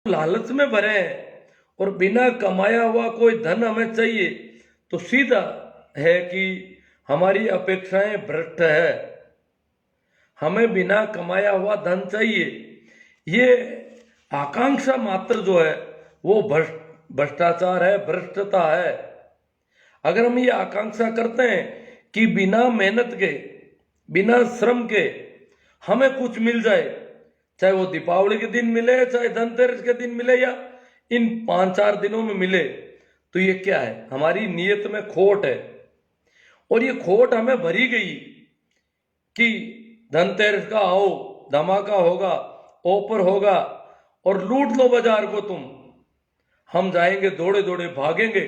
लालच में भरे हैं और बिना कमाया हुआ कोई धन हमें चाहिए, तो सीधा है कि हमारी अपेक्षाएं भ्रष्ट है। हमें बिना कमाया हुआ धन चाहिए, ये आकांक्षा मात्र जो है वो भ्रष्टाचार है, भ्रष्टता है। अगर हम ये आकांक्षा करते हैं कि बिना मेहनत के, बिना श्रम के हमें कुछ मिल जाए, चाहे वो दीपावली के दिन मिले, चाहे धनतेरस के दिन मिले, या इन 5-4 दिनों में मिले, तो ये क्या है? हमारी नीयत में खोट है। और ये खोट हमें भरी गई कि धनतेरस का आओ, धमाका होगा, ऑफर होगा और लूट लो बाजार को तुम। हम जाएंगे, दौड़े दौड़े भागेंगे,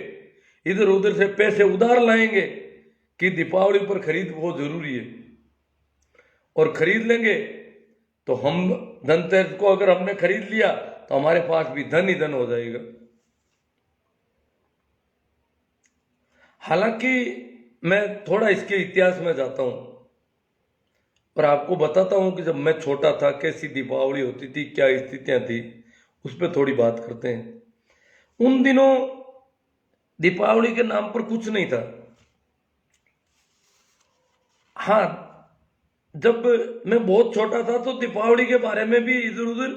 इधर उधर से पैसे उधार लाएंगे कि दीपावली पर खरीद बहुत जरूरी है, और खरीद लेंगे। तो हम धनतेरस को अगर हमने खरीद लिया तो हमारे पास भी धन ही धन हो जाएगा। हालांकि मैं थोड़ा इसके इतिहास में जाता हूं और आपको बताता हूं कि जब मैं छोटा था कैसी दीपावली होती थी, क्या स्थितियां थी, उस पर थोड़ी बात करते हैं। उन दिनों दीपावली के नाम पर कुछ नहीं था। हाँ, जब मैं बहुत छोटा था तो दीपावली के बारे में भी इधर उधर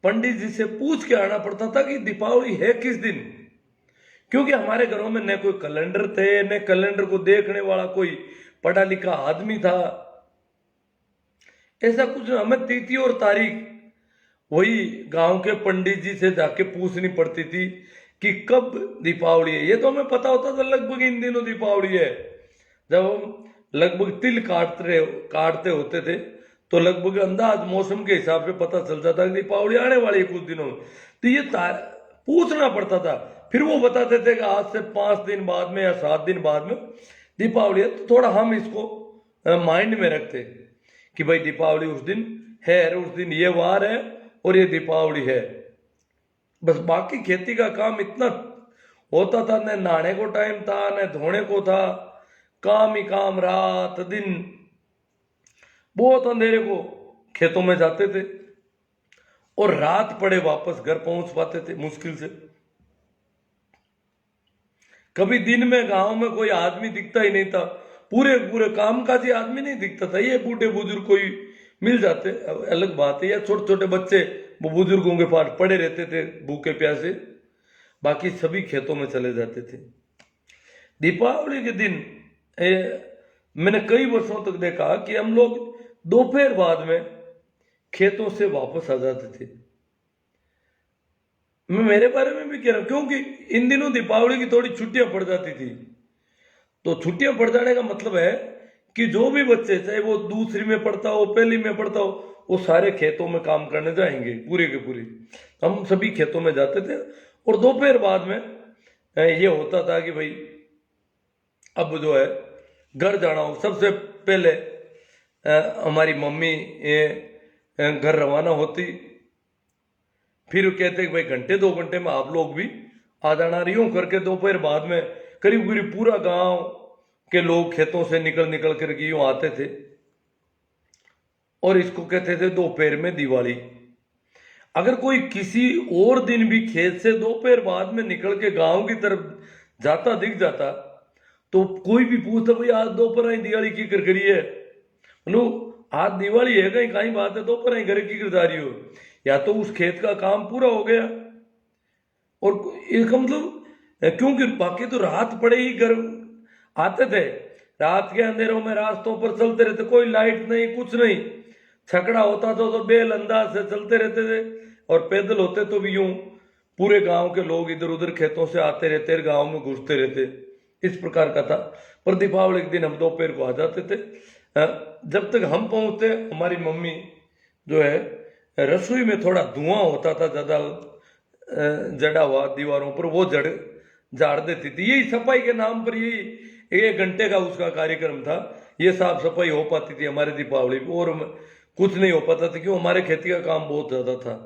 पंडित जी से पूछ के आना पड़ता था कि दीपावली है किस दिन, क्योंकि हमारे घरों में न कोई कैलेंडर थे, न कैलेंडर को देखने वाला कोई पढ़ा लिखा आदमी था। ऐसा कुछ, हमें तिथि और तारीख वही गांव के पंडित जी से जाके पूछनी पड़ती थी कि कब दीपावली है। ये तो हमें पता होता था लगभग इन दिनों दीपावली है। जब हम लगभग तिल काटते होते थे तो लगभग अंदाज मौसम के हिसाब से पता चलता था कि दीपावली आने वाली है कुछ दिनों में। तो ये पूछना पड़ता था, फिर वो बताते थे कि आज से 5 दिन बाद में या 7 दिन बाद में दीपावली है। तो थोड़ा हम इसको माइंड में रखते कि भाई दीपावली उस दिन है, उस दिन ये वार है और ये दीपावली है। बस बाकी खेती का काम इतना होता था, न नहाने को टाइम था, न धोने को था, काम ही काम, रात दिन। बहुत अंधेरे को खेतों में जाते थे और रात पड़े वापस घर पहुंच पाते थे मुश्किल से। कभी दिन में गांव में कोई आदमी दिखता ही नहीं था, पूरे पूरे कामकाजी आदमी नहीं दिखता था। ये बूढ़े बुजुर्ग कोई मिल जाते अलग बात है, या छोटे छोटे बच्चे वो बुजुर्गों के पास पड़े रहते थे भूखे प्यासे, बाकी सभी खेतों में चले जाते थे। दीपावली के दिन मैंने कई वर्षों तक देखा कि हम लोग दोपहर बाद में खेतों से वापस आ जाते थे। मैं मेरे बारे में भी कह रहा हूं, क्योंकि इन दिनों दीपावली की थोड़ी छुट्टियां पड़ जाती थी। तो छुट्टियां पड़ जाने का मतलब है कि जो भी बच्चे, चाहे वो दूसरी में पढ़ता हो, पहली में पढ़ता हो, वो सारे खेतों में काम करने जाएंगे पूरे के पूरे। हम सभी खेतों में जाते थे और दोपहर बाद में ये होता था कि भाई अब जो है घर जाना हो। सबसे पहले हमारी मम्मी घर रवाना होती, फिर कहते कि भाई घंटे 2 घंटे में आप लोग भी आ जाना। यूं करके दोपहर बाद में करीब करीब पूरा गांव के लोग खेतों से निकल निकल करके यूं आते थे, और इसको कहते थे दोपहर में दिवाली। अगर कोई किसी और दिन भी खेत से दोपहर बाद में निकल के गांव की तरफ जाता दिख जाता तो कोई भी पूछता, भाई आज दोपहर ही दिवाली की कर करी है, नो आज दिवाली है, कहीं कहीं बात है दोपहर ही घर की कर जा रही हो, या तो उस खेत का काम पूरा हो गया। और इसका मतलब क्योंकि बाकी तो रात पड़े ही घर आते थे, रात के अंधेरों में रास्तों पर चलते रहते, कोई लाइट नहीं, कुछ नहीं। छकड़ा होता था तो बेल अंदाज से चलते रहते थे, और पैदल होते तो भी यूं पूरे गांव के लोग इधर उधर खेतों से आते रहते, गांव में घुसते रहते। इस प्रकार का था। पर दीपावली के दिन हम दोपहर को आ जाते थे। जब तक हम पहुंचते, हमारी मम्मी जो है रसोई में थोड़ा धुआं होता था ज्यादा जड़ा हुआ दीवारों पर, वो झाड़ देती थी। यही सफाई के नाम पर यही 1 घंटे का उसका कार्यक्रम था। ये साफ सफाई हो पाती थी हमारे दीपावली पे, और कुछ नहीं हो पाता था क्यों, हमारे खेती का काम बहुत ज्यादा था।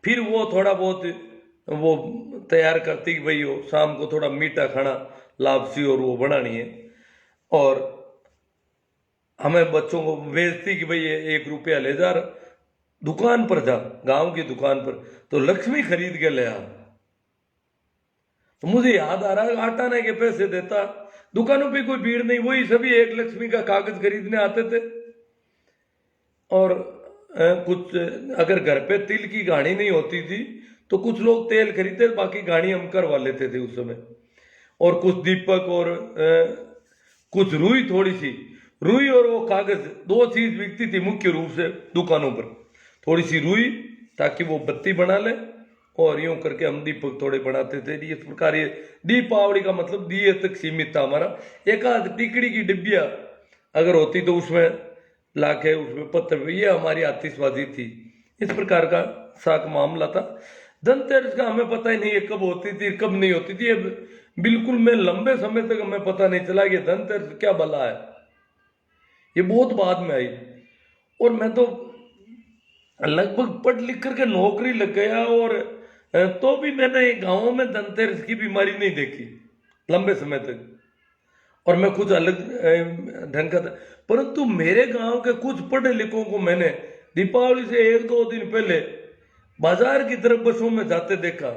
फिर वो थोड़ा बहुत वो तैयार करती कि भाई वो शाम को थोड़ा मीठा खाना, लापसी और वो बनानी है, और हमें बच्चों को भेजती कि भाई ये 1 रुपया ले जा, दुकान पर जा, गांव की दुकान पर, तो लक्ष्मी खरीद के ले आ। तो मुझे याद आ रहा है, आटा आने के पैसे देता, दुकानों पे कोई भीड़ नहीं, वही सभी एक लक्ष्मी का कागज खरीदने आते थे। और कुछ अगर घर पे तिल की घाणी नहीं होती थी तो कुछ लोग तेल खरीदते, बाकी घाणी हम करवा लेते थे उस समय। और कुछ दीपक और कुछ रुई, थोड़ी सी रुई और वो कागज, दो चीज बिकती थी मुख्य रूप से दुकानों पर। थोड़ी सी रुई ताकि वो बत्ती बना ले, और यूं करके हम दीपक थोड़े बनाते थे। इस प्रकार ये दीपावली का मतलब दिए तक सीमित था हमारा। एक आध टिकड़ी की डिब्बिया अगर होती तो उसमें लाके उसमें पत्थर, ये हमारी आतिशबाजी थी। इस प्रकार का साक मामला था। धनतेरस का हमें पता ही नहीं है कब होती थी कब नहीं होती थी। बिल्कुल मैं लंबे समय तक हमें पता नहीं चला कि धनतेरस क्या भला है, ये बहुत बाद में आई। और मैं तो लगभग पढ़ लिख करके नौकरी लग गया, और तो भी मैंने गांवों में धनतेरस की बीमारी नहीं देखी लंबे समय तक। और मैं कुछ अलग ढंग का था, परंतु मेरे गांव के कुछ पढ़े लिखों को मैंने दीपावली से एक दो दिन पहले बाजार की तरफ बसों में जाते देखा।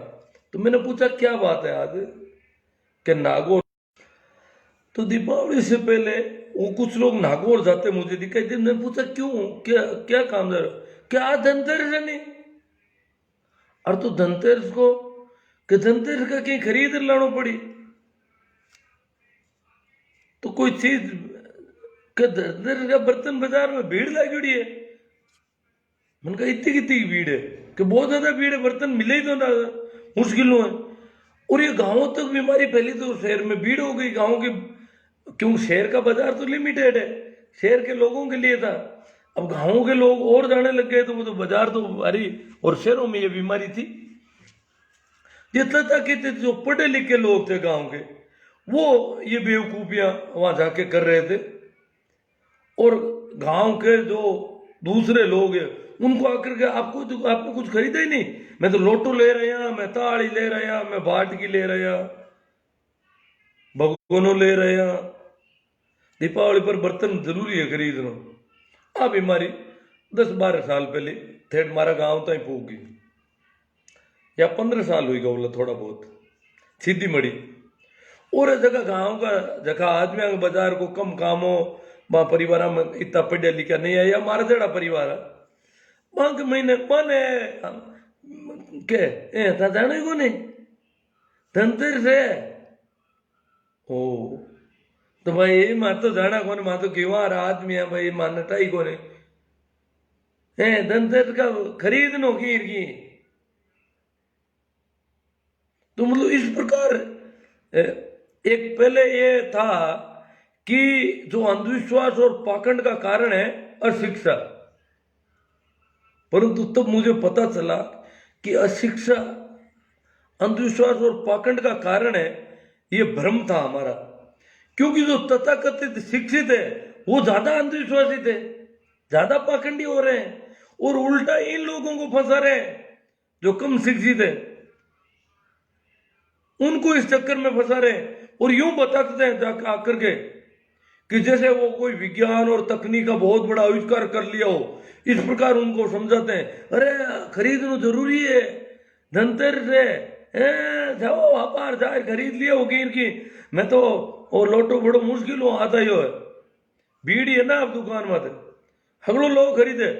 तो मैंने पूछा क्या बात है आज, कि नागौर। तो दीपावली से पहले वो कुछ लोग नागौर जाते मुझे दिखाई दे। मैंने पूछा क्यों, क्या क्या काम जा रहा, क्या धनतेरस है नहीं? और तो धनतेरस को, कि धनतेरस का कहीं खरीद लाना पड़ी तो कोई चीज, के धनतेरस का बर्तन बाजार में भीड़ लगी हुई है। मैंने कहा इतनी कितनी भीड़ है, कि बहुत ज्यादा भीड़ है, बर्तन मिले ही तो ना, मुश्किलों है। और ये गांवों तक बीमारी फैली तो शहर में भीड़ हो गई गांव की, क्यों शहर का बाजार तो लिमिटेड है, शहर के लोगों के लिए था। अब गांवों के लोग और जाने लग गए तो वो तो बाजार तो भारी, और शहरों में ये बीमारी थी। जितना तक कि जो पढ़े लिखे लोग थे गांव के, वो ये बेवकूफियां वहां जाके कर रहे थे। और गांव के जो दूसरे लोग हैं उनको आकर के आपने कुछ खरीदा ही नहीं, मैं तो लोटो ले रहा, मैं ताड़ी ले रहा, मैं बाटकी ले रहा, भगोनो ले रहा। दीपावली पर बर्तन जरूरी है खरीदना। आ बीमारी 10-12 साल पहले थेट मारा गांव तक पूग गई, या 15 साल हुई बोला थोड़ा बहुत सीधी मड़ी। और जगह गांव का जगह आदमी का बाजार को कम काम हो, वहां परिवार में इतना पढ़ा लिखा नहीं है, या हमारा जड़ा परिवार है वहां के महीने बने के था जाने को नहीं धनतेरस है। ओ तो भाई मां तो जाना कौन, मां तो क्यों आदमी है भाई, मान्यता ही कौन है धनतेरस का खरीद नो की। तो मतलब इस प्रकार एक पहले ये था कि जो अंधविश्वास और पाखंड का कारण है अशिक्षा, परंतु तब मुझे पता चला कि अशिक्षा, अंधविश्वास और पाखंड का कारण है ये भ्रम था हमारा। क्योंकि जो तथाकथित शिक्षित है वो ज्यादा अंधविश्वासी थे, ज्यादा पाखंडी हो रहे हैं, और उल्टा इन लोगों को फंसा रहे हैं जो कम शिक्षित है, उनको इस चक्कर में फंसा रहे हैं। और यूं बताते हैं जाकर आकर के कि जैसे वो कोई विज्ञान और तकनीक का बहुत बड़ा आविष्कार कर लिया हो, इस प्रकार उनको समझाते हैं। अरे खरीदना जरूरी है, धनतेरस है, जाओ व्यापार जाए खरीद लिया हो की। मैं तो और लोटो बड़ो मुश्किल हो आता ही हो, भीड़ है ना अब दुकान में हगड़ो लोग खरीदे।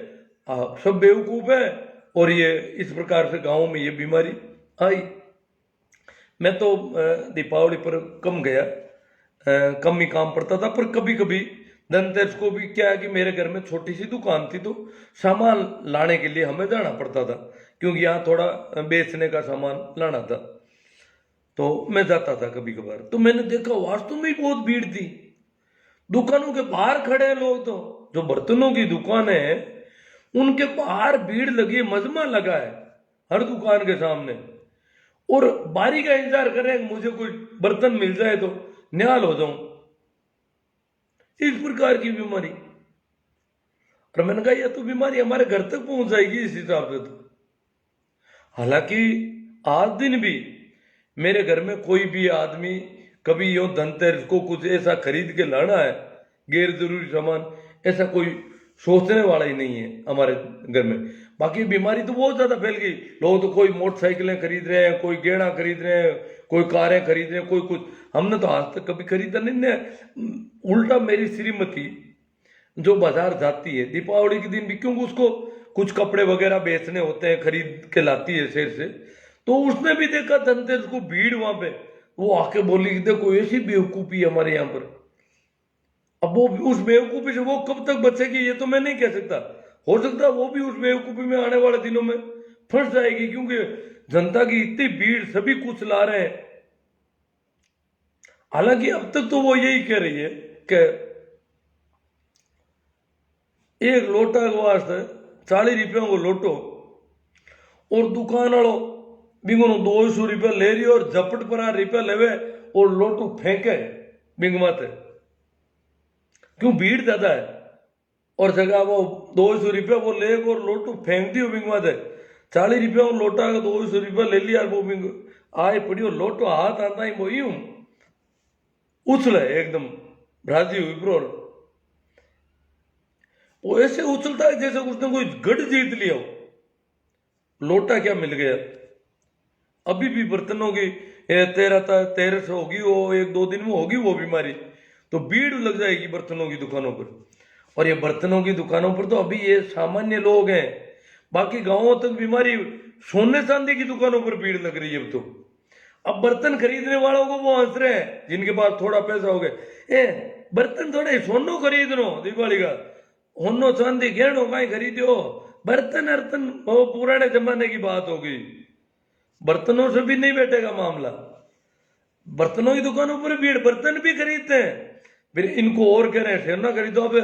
आप सब बेवकूफ है, और ये इस प्रकार से गाँव में ये बीमारी आई। मैं तो दीपावली पर कम गया, कम ही काम पड़ता था, पर कभी कभी धनतेरस को भी क्या है कि मेरे घर में छोटी सी दुकान थी, तो सामान लाने के लिए हमें जाना पड़ता था, क्योंकि यहाँ थोड़ा बेचने का सामान लाना था, तो मैं जाता था कभी कभार। तो मैंने देखा वास्तव में ही बहुत भीड़ थी, दुकानों के बाहर खड़े हैं लोग। तो जो बर्तनों की दुकान है उनके बाहर भीड़ लगी, मजमा लगा है हर दुकान के सामने, और बारी का इंतजार कर रहे हैं मुझे कोई बर्तन मिल जाए तो निहाल हो जाऊं। इस प्रकार की बीमारी, और मैंने कहा यह तो बीमारी हमारे घर तक पहुंच जाएगी इस हिसाब से। तो हालांकि आज दिन भी मेरे घर में कोई भी आदमी कभी यो धनतेरस को कुछ ऐसा खरीद के लाना है गैर जरूरी सामान, ऐसा कोई सोचने वाला ही नहीं है हमारे घर में। बाकी बीमारी तो बहुत ज्यादा फैल गई। लोग तो कोई मोटरसाइकिलें खरीद रहे हैं, कोई गहना खरीद रहे हैं, कोई कारें खरीद रहे हैं, कोई कुछ। हमने तो आज तक कभी खरीदा नहीं है। उल्टा मेरी श्रीमती जो बाजार जाती है दीपावली के दिन भी, क्योंकि उसको कुछ कपड़े वगैरह बेचने होते हैं, खरीद के लाती है शहर से, तो उसने भी देखा धनतेरस को भीड़ वहां पे। वो आके बोली कि देखो ऐसी बेवकूफी है हमारे यहाँ पर। अब वो उस बेवकूफी से वो कब तक बचेगी ये तो मैं नहीं कह सकता। हो सकता है वो भी उस बेवकूफी में आने वाले दिनों में फंस जाएगी, क्योंकि जनता की इतनी भीड़, सभी कुछ ला रहे हैं। हालांकि अब तक तो वो यही कह रही है कि एक लोटा के वास्ते 40 रुपया को लोटो, और दुकान वालों बिंगो 200 रुपया ले रही और झपट पर रुपया लेवे और लोटू फेंके बिंग माते। क्यों? भीड़ ज्यादा है और जगह वो 200 रुपया वो ले और लोटू फेंक दियो बिंग माते। 40 रुपया लोटा का 200 रुपया ले लिया, वो बिंग आए पड़ी और लोटो हाथ आता ही वही हूं उछले एकदम राजी हुई ब्रोर। वो ऐसे उछलता है जैसे उसने कोई गढ़ जीत लिया हो। लोटा क्या मिल गया। अभी भी बर्तनों की 13 होगी, वो 1-2 दिन में होगी वो बीमारी, तो भीड़ लग जाएगी बर्तनों की दुकानों पर। और ये बर्तनों की दुकानों पर तो अभी ये सामान्य लोग हैं, बाकी गांवों तक बीमारी। सोने चांदी की दुकानों पर भीड़ लग रही है अब तो। अब बर्तन खरीदने वालों को वो हंस रहे हैं जिनके पास थोड़ा पैसा हो गया, बर्तन थोड़े सोनो खरीद लो दिवाली का, होनो चांदी गहनों का ही खरीदो, बर्तन अर्तन वो पुराने जमाने की बात हो गई। बर्तनों से भी नहीं बैठेगा मामला। बर्तनों की दुकानों पर भीड़, बर्तन भी खरीदते हैं, फिर इनको और कह रहे हैं सोना खरीदो। अब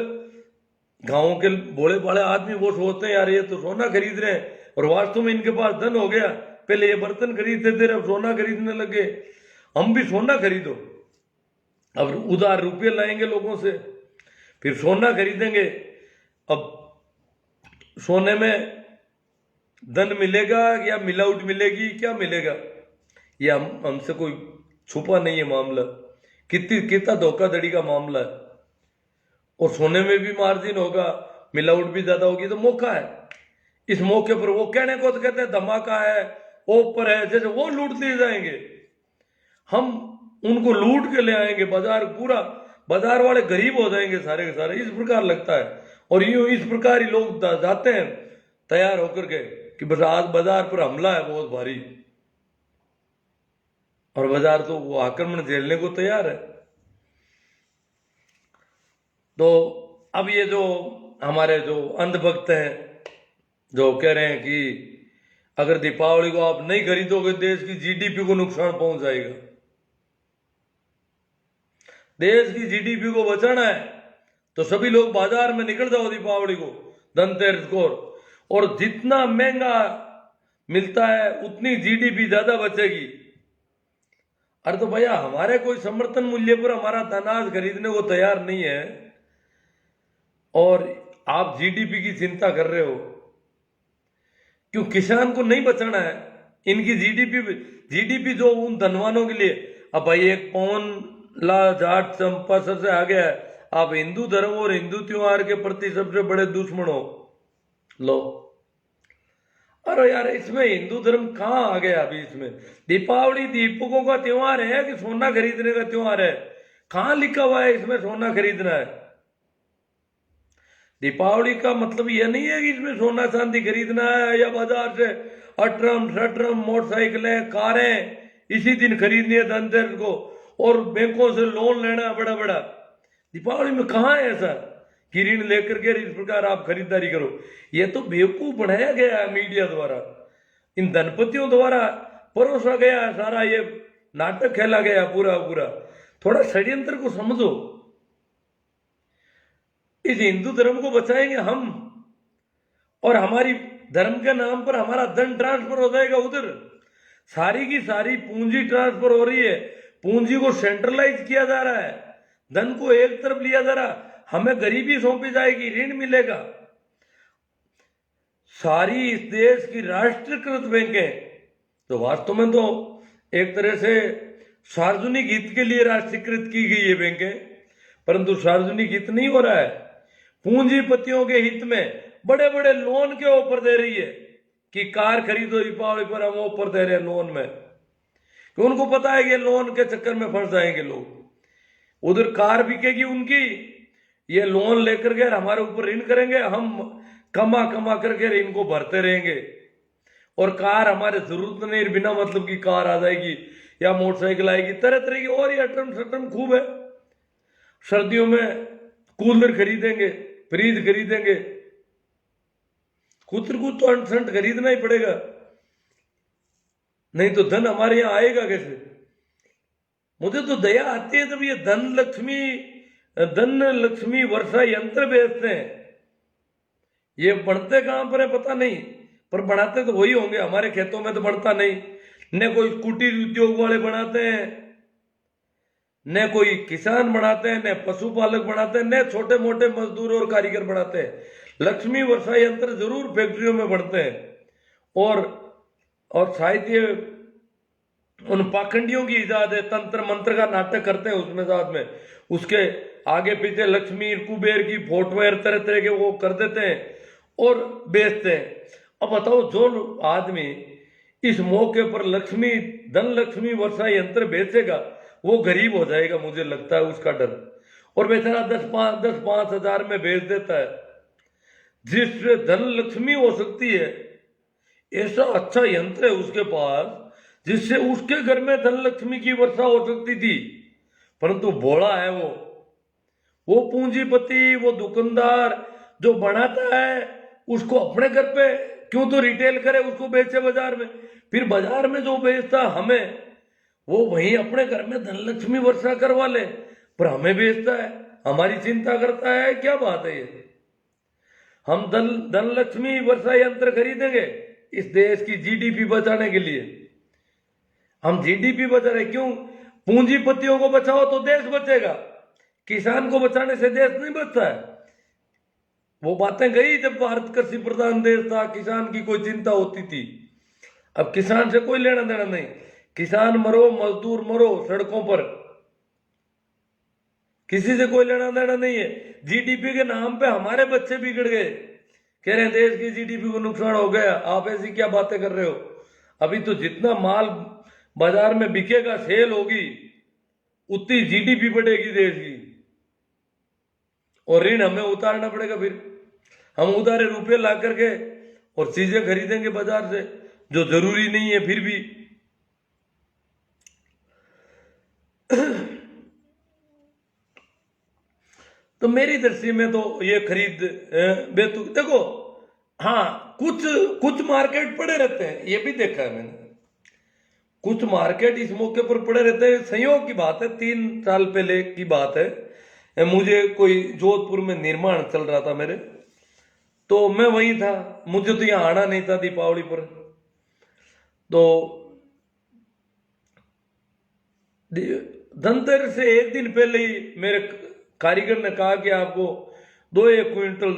गांव के भोले भाले आदमी वो सोचते हैं यार ये तो सोना खरीद रहे हैं, और वास्तव में इनके पास धन हो गया। पहले ये बर्तन खरीदते थे, अब सोना खरीदने लगे। हम भी सोना खरीदो, अब उधार रुपये लाएंगे लोगों से, फिर सोना खरीदेंगे। अब सोने में धन मिलेगा या मिलावट मिलेगी, क्या मिलेगा? ये हमसे कोई छुपा नहीं है मामला, कितना धोखाधड़ी का मामला है। और सोने में भी मार्जिन होगा, मिलावट भी ज्यादा होगी, तो मौका है। इस मौके पर वो कहने को तो कहते हैं धमाका है, ऊपर है, जैसे वो लूट लिए जाएंगे, हम उनको लूट के ले आएंगे। बाजार पूरा, बाजार वाले गरीब हो जाएंगे सारे के सारे, इस प्रकार लगता है। और यूं इस प्रकार ही लोग जाते हैं तैयार होकर के कि बस आज बाजार पर हमला है बहुत भारी, और बाजार तो वो आक्रमण झेलने को तैयार है। तो अब ये जो हमारे जो अंधभक्त हैं जो कह रहे हैं कि अगर दीपावली को आप नहीं खरीदोगे देश की जीडीपी को नुकसान पहुंच जाएगा। देश की जीडीपी को बचाना है तो सभी लोग बाजार में निकल जाओ दीपावली को, धनतेरस को, और जितना महंगा मिलता है उतनी जीडीपी ज्यादा बचेगी। अरे तो भैया हमारे कोई समर्थन मूल्य पर हमारा अनाज खरीदने को तैयार नहीं है, और आप जीडीपी की चिंता कर रहे हो। क्यों? किसान को नहीं बचाना है। इनकी जीडीपी जो उन धनवानों के लिए, अब भाई एक पवन ला जाट चंपा सबसे आ गया है, आप हिंदू धर्म और हिंदू त्योहार के प्रति सबसे बड़े दुश्मन हो। लो, अरे यार इसमें हिंदू धर्म कहां आ गया अभी? इसमें दीपावली दीपकों का त्योहार है कि सोना खरीदने का त्योहार है? कहां लिखा हुआ है इसमें सोना खरीदना है? दीपावली का मतलब यह नहीं है कि इसमें सोना चांदी खरीदना है या बाजार से अटरम शटरम मोटरसाइकिलें कारें इसी दिन खरीदनी है धनतेरस को, और बैंकों से लोन लेना है बड़ा बड़ा। दीपावली में कहां है ऐसा कि ऋण लेकर के इस प्रकार आप खरीदारी करो? यह तो बेवकूफ बनाया गया है मीडिया द्वारा, इन धनपतियों द्वारा परोसा गया है सारा, ये नाटक खेला गया पूरा पूरा। थोड़ा षड्यंत्र को समझो। इस हिंदू धर्म को बचाएंगे हम, और हमारी धर्म के नाम पर हमारा धन ट्रांसफर हो जाएगा उधर। सारी की सारी पूंजी ट्रांसफर हो रही है, पूंजी को सेंट्रलाइज किया जा रहा है, धन को एक तरफ लिया जा रहा, हमें गरीबी सौंपी जाएगी, ऋण मिलेगा। सारी इस देश की राष्ट्रीयकृत बैंकें तो वास्तव में तो एक तरह से सार्वजनिक हित के लिए राष्ट्रीयकृत की गई है बैंकें, परंतु सार्वजनिक हित नहीं हो रहा है, पूंजीपतियों के हित में बड़े बड़े लोन के ऑफर दे रही है कि कार खरीदो दीपावली पर, हम ऑफर दे रहे हैं लोन में, कि उनको पता है कि लोन के चक्कर में फंस जाएंगे लोग। उधर कार बिकेगी उनकी, ये लोन लेकर के हमारे ऊपर ऋण करेंगे, हम कमा कमा करके इनको भरते रहेंगे, और कार हमारे जरूरत नहीं, बिना मतलब की कार आ जाएगी या मोटरसाइकिल आएगी, तरह तरह की और ये अटम सटम खूब है। सर्दियों में कूलर खरीदेंगे, फ्रिज खरीदेंगे, कुछ तो अंट खरीदना ही पड़ेगा, नहीं तो धन हमारे यहां आएगा कैसे। मुझे तो दया आती है जब ये धन लक्ष्मी वर्षा यंत्र बेचते हैं। ये बढ़ते कहां पर है पता नहीं, पर बनाते तो वही होंगे, हमारे खेतों में तो बढ़ता नहीं। न कोई कुटीर उद्योग वाले बनाते हैं, न कोई किसान बनाते हैं, न पशुपालक बनाते हैं, न छोटे मोटे मजदूर और कारीगर बनाते हैं। लक्ष्मी वर्षा यंत्र जरूर फैक्ट्रियों में बढ़ते हैं, और शायद ये उन पाखंडियों की इजाद है, तंत्र मंत्र का नाटक करते हैं उसमें साथ में, उसके आगे पीछे लक्ष्मी कुबेर की फोटो तरह तरह के वो कर देते हैं और बेचते हैं। अब बताओ, जो आदमी इस मौके पर धन लक्ष्मी वर्षा यंत्र बेचेगा वो गरीब हो जाएगा, मुझे लगता है उसका डर, और बेचारा 10-5 हजार में बेच देता है। जिससे धन लक्ष्मी हो सकती है, ऐसा अच्छा यंत्र है उसके पास जिससे उसके घर में धन लक्ष्मी की वर्षा हो सकती थी, परंतु भोला है वो पूंजीपति, वो दुकानदार जो बनाता है उसको अपने घर पे क्यों तो रिटेल करे, उसको बेचे बाजार में, फिर बाजार में जो बेचता हमें, वो वहीं अपने घर में धनलक्ष्मी वर्षा करवा ले, पर हमें बेचता है, हमारी चिंता करता है। क्या बात है ये। हम धनलक्ष्मी वर्षा यंत्र खरीदेंगे इस देश की जीडीपी बचाने के लिए। हम जीडीपी बचा रहे क्यों? पूंजीपतियों को बचाओ तो देश बचेगा, किसान को बचाने से देश नहीं बचता है। वो बातें गई जब भारत कृषि प्रधान देश था, किसान की कोई चिंता होती थी। अब किसान से कोई लेना देना नहीं, किसान मरो, मजदूर मरो सड़कों पर, किसी से कोई लेना देना नहीं है। जीडीपी के नाम पे हमारे बच्चे बिगड़ गए, कह रहे हैं देश की जीडीपी को नुकसान हो गया। आप ऐसी क्या बातें कर रहे हो? अभी तो जितना माल बाजार में बिकेगा, सेल होगी, उतनी जीडीपी बढ़ेगी देश की, और ऋण हमें उतारना पड़ेगा। फिर हम उधारे रुपए ला करके और चीजें खरीदेंगे बाजार से जो जरूरी नहीं है फिर भी। तो मेरी दृष्टि में तो ये खरीद बेतुक। देखो, हाँ, कुछ मार्केट पड़े रहते हैं, ये भी देखा है मैंने, कुछ मार्केट इस मौके पर पड़े रहते हैं। संयोग की बात है, 3 साल पहले की बात है, मुझे कोई जोधपुर में निर्माण चल रहा था मेरे, तो मैं वहीं था, मुझे तो यहाँ आना नहीं था दीपावली पर। तो धनतेरस से 1 दिन पहले ही मेरे कारीगर ने कहा कि आपको 2-1 क्विंटल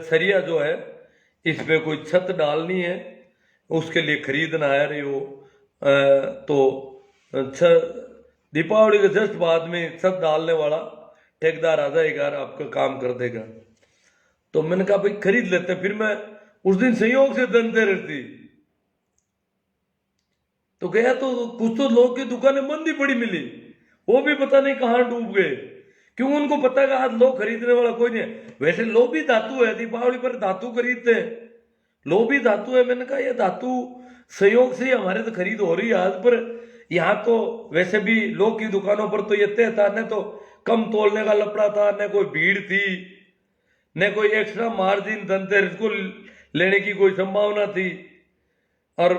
सरिया जो है इस पे कोई छत डालनी है, उसके लिए खरीदना है रही हो। तो दीपावली के जस्ट बाद में छत डालने वाला ठेकेदार आ जाएगा, आपका काम कर देगा। तो मैंने कहा भाई खरीद लेते हैं। फिर मैं उस दिन संयोग से धनतेरस थी तो गया, तो कुछ तो लोग की दुकानें बंद ही पड़ी मिली, वो भी पता नहीं कहां डूब गए, क्यों? उनको पता है आज लोग खरीदने वाला कोई नहीं है। वैसे लो भी धातु है, दीपावली पर धातु खरीदते हैं, लो भी धातु है। मैंने कहा ये धातु संयोग से हमारे तो खरीद हो रही है आज, पर यहाँ तो वैसे भी लोग की दुकानों पर तो ये तय था, न तो कम तोलने का लफड़ा था, न कोई भीड़ थी, न कोई एक्स्ट्रा मार्जिन धनतेरस को लेने की कोई संभावना थी। और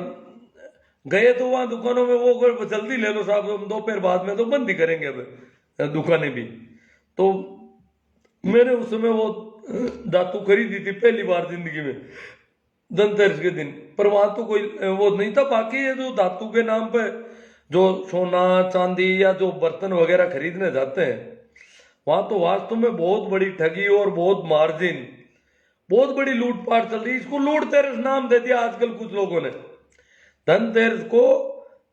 गए तो वहां दुकानों में वो जल्दी ले लो साहब, हम दोपहर बाद में तो बंद ही करेंगे अब दुकानें भी। तो मैंने उस समय वो धातु खरीदी थी पहली बार जिंदगी में धनतेरस के दिन, पर वहां तो कोई वो नहीं था। बाकी ये जो धातु के नाम पे जो सोना चांदी या जो बर्तन वगैरह खरीदने जाते हैं, वहां तो वास्तव में बहुत बड़ी ठगी और बहुत मार्जिन, बहुत बड़ी लूटपाट चल रही। इसको लूट तेरस नाम दे दिया आजकल कुछ लोगों ने धनतेरस को।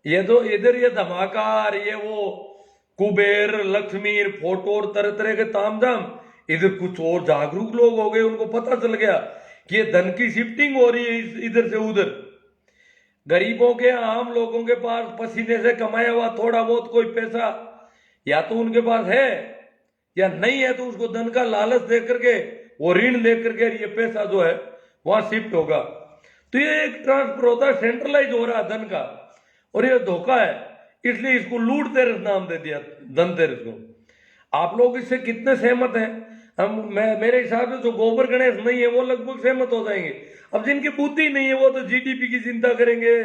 ये जो इधर ये धमाकार, ये वो कुबेर लक्ष्मी फोटो और तरह तरह के तामझाम, इधर कुछ और जागरूक लोग हो गए, उनको पता चल गया कि ये धन की शिफ्टिंग हो रही है इधर से उधर। गरीबों के, आम लोगों के पास पसीने से कमाया हुआ थोड़ा बहुत कोई पैसा या तो उनके पास है या नहीं है, तो उसको धन का लालच दे करके, वो ऋण दे करके ये पैसा जो है वहां शिफ्ट होगा। तो ये एक ट्रांसफर होता है, सेंट्रलाइज हो रहा है धन का, और ये धोखा है, इसलिए इसको लूट तेरस नाम दे दिया, धनतेरस को। आप लोग इससे कितने सहमत हैं? मेरे हिसाब से जो गोबर गणेश नहीं है वो लगभग सहमत हो जाएंगे। अब जिनकी बुद्धि नहीं है वो तो जीडीपी की चिंता करेंगे,